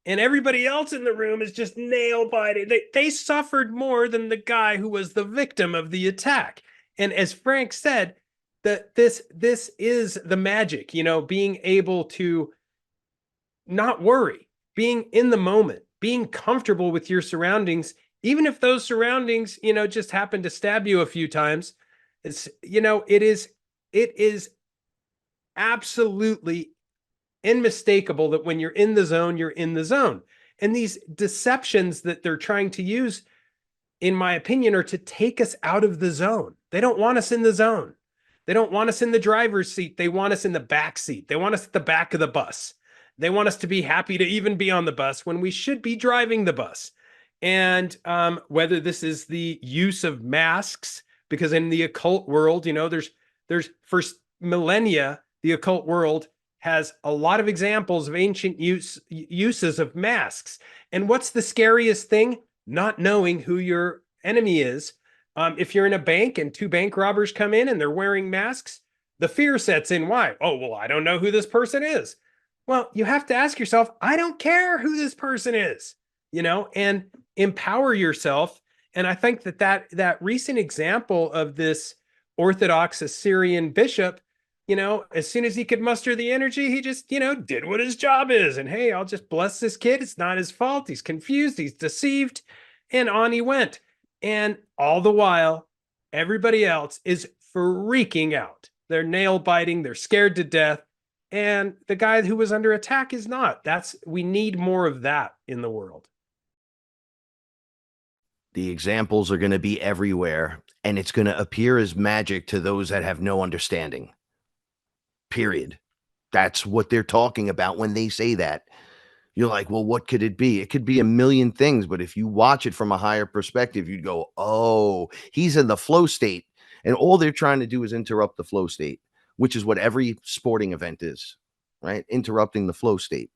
And everybody else in the room is just nail biting. They suffered more than the guy who was the victim of the attack. And as Frank said, that this is the magic, being able to not worry, being in the moment, being comfortable with your surroundings, even if those surroundings, just happen to stab you a few times. It is absolutely unmistakable that when you're in the zone, you're in the zone. And these deceptions that they're trying to use, in my opinion, are to take us out of the zone. They don't want us in the zone. They don't want us in the driver's seat. They want us in the back seat. They want us at the back of the bus. They want us to be happy to even be on the bus when we should be driving the bus. And whether this is the use of masks, because in the occult world, there's for millennia, the occult world has a lot of examples of ancient uses of masks. And what's the scariest thing? Not knowing who your enemy is. If you're in a bank and two bank robbers come in and they're wearing masks, the fear sets in. Why? Oh, well, I don't know who this person is. Well, you have to ask yourself, I don't care who this person is, and empower yourself. And I think that recent example of this Orthodox Assyrian bishop, as soon as he could muster the energy, he just, did what his job is. And hey, I'll just bless this kid. It's not his fault. He's confused. He's deceived. And on he went. And all the while, everybody else is freaking out. They're nail biting. They're scared to death. And the guy who was under attack is not. We need more of that in the world. The examples are going to be everywhere, and it's going to appear as magic to those that have no understanding. Period. That's what they're talking about when they say that. You're like, well, what could it be? It could be a million things, but if you watch it from a higher perspective, you'd go, oh, he's in the flow state. And all they're trying to do is interrupt the flow state, which is what every sporting event is, right? Interrupting the flow state,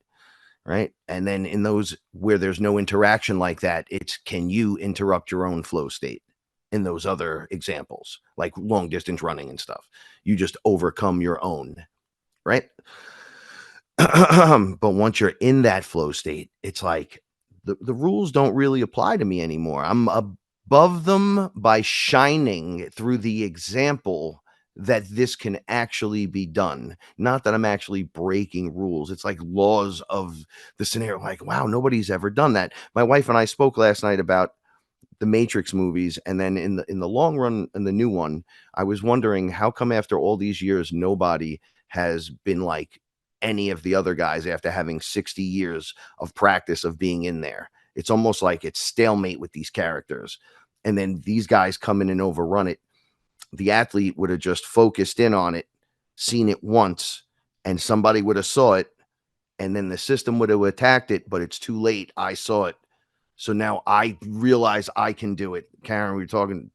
right? And then in those where there's no interaction like that, it's can you interrupt your own flow state? In those other examples, like long distance running and stuff, you just overcome your own, right? But once you're in that flow state, it's like the rules don't really apply to me anymore. I'm above them by shining through the example that this can actually be done. Not that I'm actually breaking rules. It's like laws of the scenario. Like, wow, nobody's ever done that. My wife and I spoke last night about the Matrix movies, and then in the long run, in the new one, I was wondering how come after all these years nobody has been like any of the other guys after having 60 years of practice of being in there. It's almost like it's stalemate with these characters, and then these guys come in and overrun it. The athlete would have just focused in on it, seen it once, and somebody would have saw it, and then the system would have attacked it, but it's too late. I saw it. So now I realize I can do it. Karen, we were talking,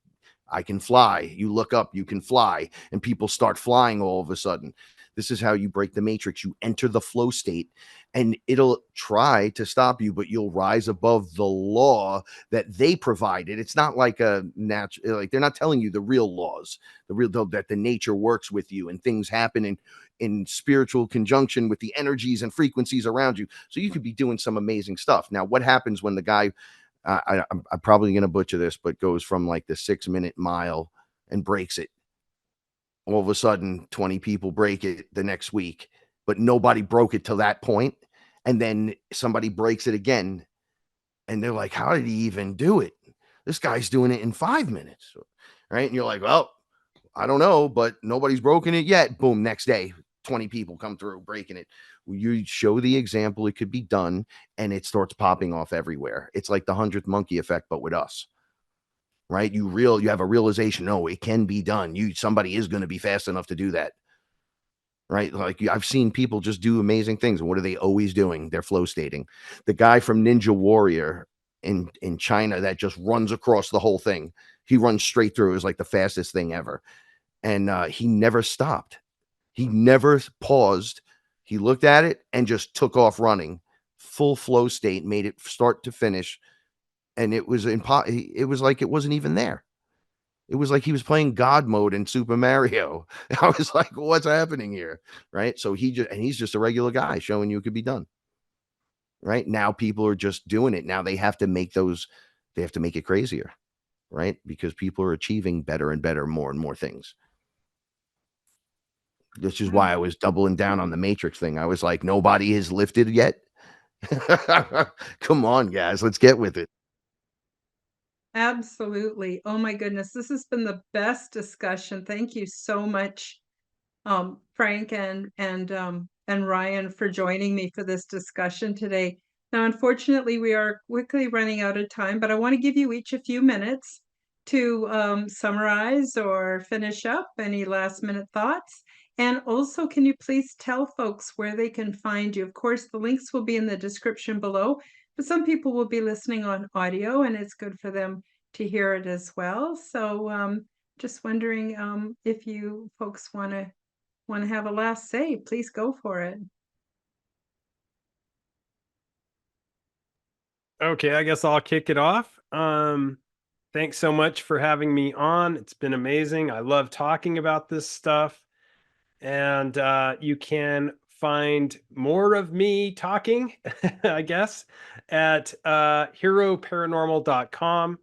I can fly. You look up, you can fly, and people start flying all of a sudden. This is how you break the matrix. You enter the flow state, and it'll try to stop you, but you'll rise above the law that they provided. It's not like a natural, like they're not telling you the real laws, that the nature works with you and things happen in spiritual conjunction with the energies and frequencies around you. So you could be doing some amazing stuff. Now, what happens when the guy, I'm probably going to butcher this, but goes from like the 6-minute mile and breaks it? All of a sudden 20 people break it the next week, but nobody broke it till that point. And then somebody breaks it again. And they're like, how did he even do it? This guy's doing it in 5 minutes. Right. And you're like, well, I don't know, but nobody's broken it yet. Boom. Next day, 20 people come through breaking it. You show the example, it could be done, and it starts popping off everywhere. It's like the 100th monkey effect, but with us, right? You have a realization, no, it can be done. Somebody is going to be fast enough to do that, right? Like I've seen people just do amazing things. And what are they always doing? They're flow stating. The guy from Ninja Warrior in China that just runs across the whole thing. He runs straight through. It was like the fastest thing ever. And he never stopped. He never paused. He looked at it and just took off running. Full flow state, made it start to finish. And it was it was like it wasn't even there. It was like he was playing God mode in Super Mario. I was like, what's happening here? Right. So he's just a regular guy showing you it could be done. Right. Now people are just doing it. Now they have to make it crazier. Right. Because people are achieving better and better, more and more things. This is why I was doubling down on the Matrix thing. I was like, nobody has lifted yet. Come on, guys. Let's get with it. Absolutely. Oh my goodness, this has been the best discussion. Thank you so much, Frank and Ryan, for joining me for this discussion today. Now, unfortunately, we are quickly running out of time, but I want to give you each a few minutes to summarize or finish up any last minute thoughts. And also, can you please tell folks where they can find you? Of course, the links will be in the description below, but some people will be listening on audio, and it's good for them to hear it as well. So just wondering if you folks want to have a last say, please go for it. Okay, I guess I'll kick it off. Thanks so much for having me on. It's been amazing. I love talking about this stuff. And you can find more of me talking, I guess, at heroparanormal.com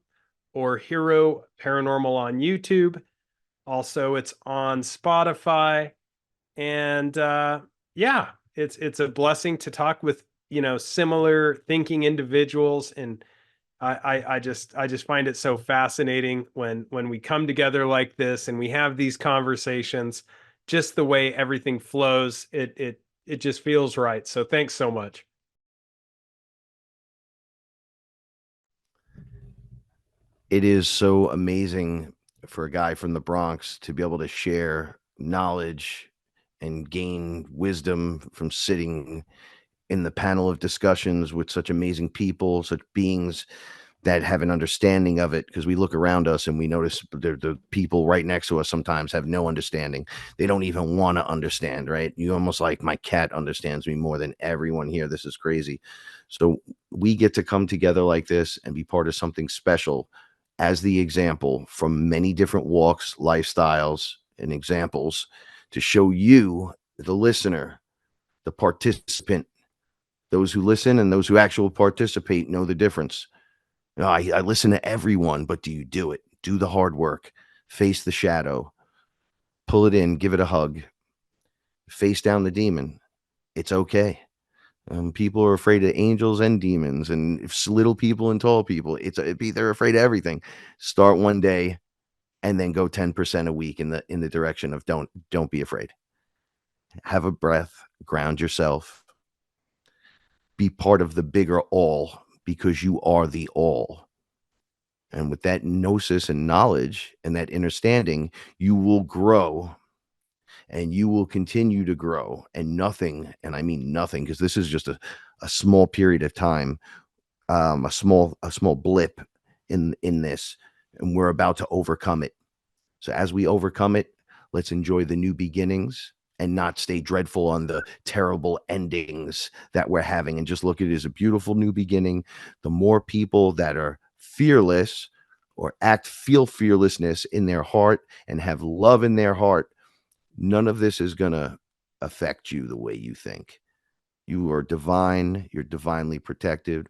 or Hero Paranormal on YouTube. Also, it's on Spotify. And yeah, it's a blessing to talk with, similar thinking individuals. And I just find it so fascinating when we come together like this and we have these conversations, just the way everything flows, it just feels right. So thanks so much. It is so amazing for a guy from the Bronx to be able to share knowledge and gain wisdom from sitting in the panel of discussions with such amazing people, such beings that have an understanding of it, because we look around us and we notice the people right next to us sometimes have no understanding. They don't even want to understand, right? You almost like, my cat understands me more than everyone here. This is crazy. So we get to come together like this and be part of something special as the example from many different walks, lifestyles, and examples to show you, the listener, the participant, those who listen and those who actually participate know the difference. I listen to everyone, but do you do it? Do the hard work, face the shadow, pull it in, give it a hug, face down the demon. It's okay. People are afraid of angels and demons, and little people and tall people. They're afraid of everything. Start one day, and then go 10% a week in the direction of don't be afraid. Have a breath, ground yourself, be part of the bigger all, because you are the all. And with that gnosis and knowledge and that understanding, you will grow and you will continue to grow. And nothing, and I mean nothing, because this is just a small period of time, a small blip in this, and we're about to overcome it. So as we overcome it, let's enjoy the new beginnings and not stay dreadful on the terrible endings that we're having, and just look at it as a beautiful new beginning. The more people that are fearless or feel fearlessness in their heart and have love in their heart, none of this is going to affect you the way you think. You are divine. You're divinely protected.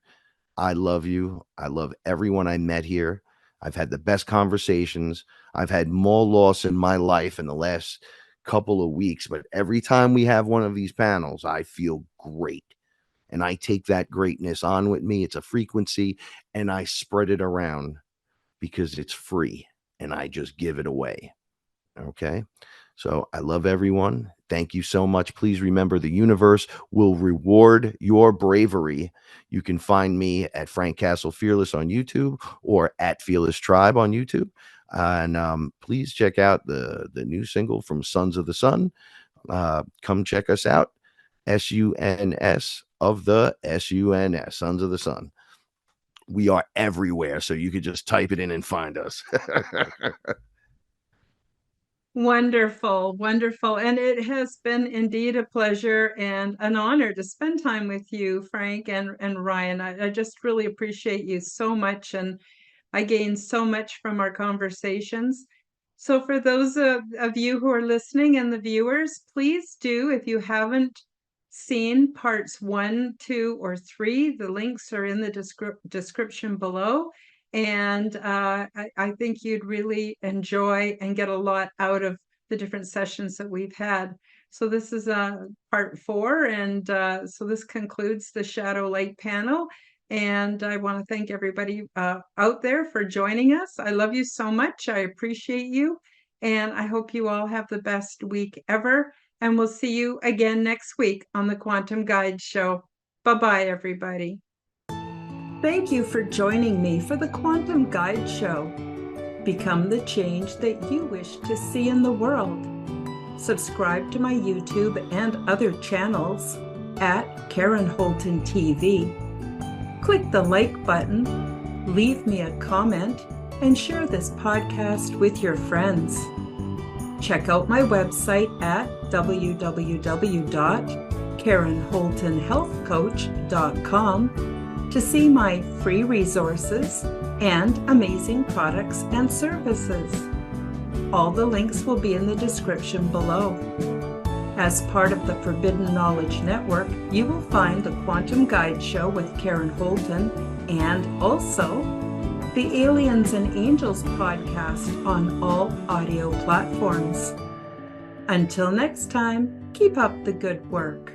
I love you. I love everyone I met here. I've had the best conversations. I've had more loss in my life in the last couple of weeks, but every time we have one of these panels, I feel great. And I take that greatness on with me. It's a frequency, and I spread it around because it's free and I just give it away. Okay. So I love everyone. Thank you so much. Please remember, the universe will reward your bravery. You can find me at Frank Castle Fearless on YouTube or at Fearless Tribe on YouTube. And please check out the new single from Sons of the Sun. Come check us out. SUNS of the SUNS, Sons of the Sun. We are everywhere, so you could just type it in and find us. Wonderful, wonderful. And it has been indeed a pleasure and an honor to spend time with you, Frank and Ryan. I just really appreciate you so much, and I gained so much from our conversations. So for those of you who are listening and the viewers, please do, if you haven't seen parts 1, 2, or 3, the links are in the description below. And I think you'd really enjoy and get a lot out of the different sessions that we've had. So this is part 4, and so this concludes the Shadow Light panel. And I want to thank everybody out there for joining us. I love you so much. I appreciate you. And I hope you all have the best week ever. And we'll see you again next week on the Quantum Guide Show. Bye-bye, everybody. Thank you for joining me for the Quantum Guide Show. Become the change that you wish to see in the world. Subscribe to my YouTube and other channels at Karen Holton TV. Click the like button, leave me a comment, and share this podcast with your friends. Check out my website at www.KarenHoltonHealthCoach.com to see my free resources and amazing products and services. All the links will be in the description below. As part of the Forbidden Knowledge Network, you will find the Quantum Guide Show with Karen Holton and also the Aliens and Angels podcast on all audio platforms. Until next time, keep up the good work.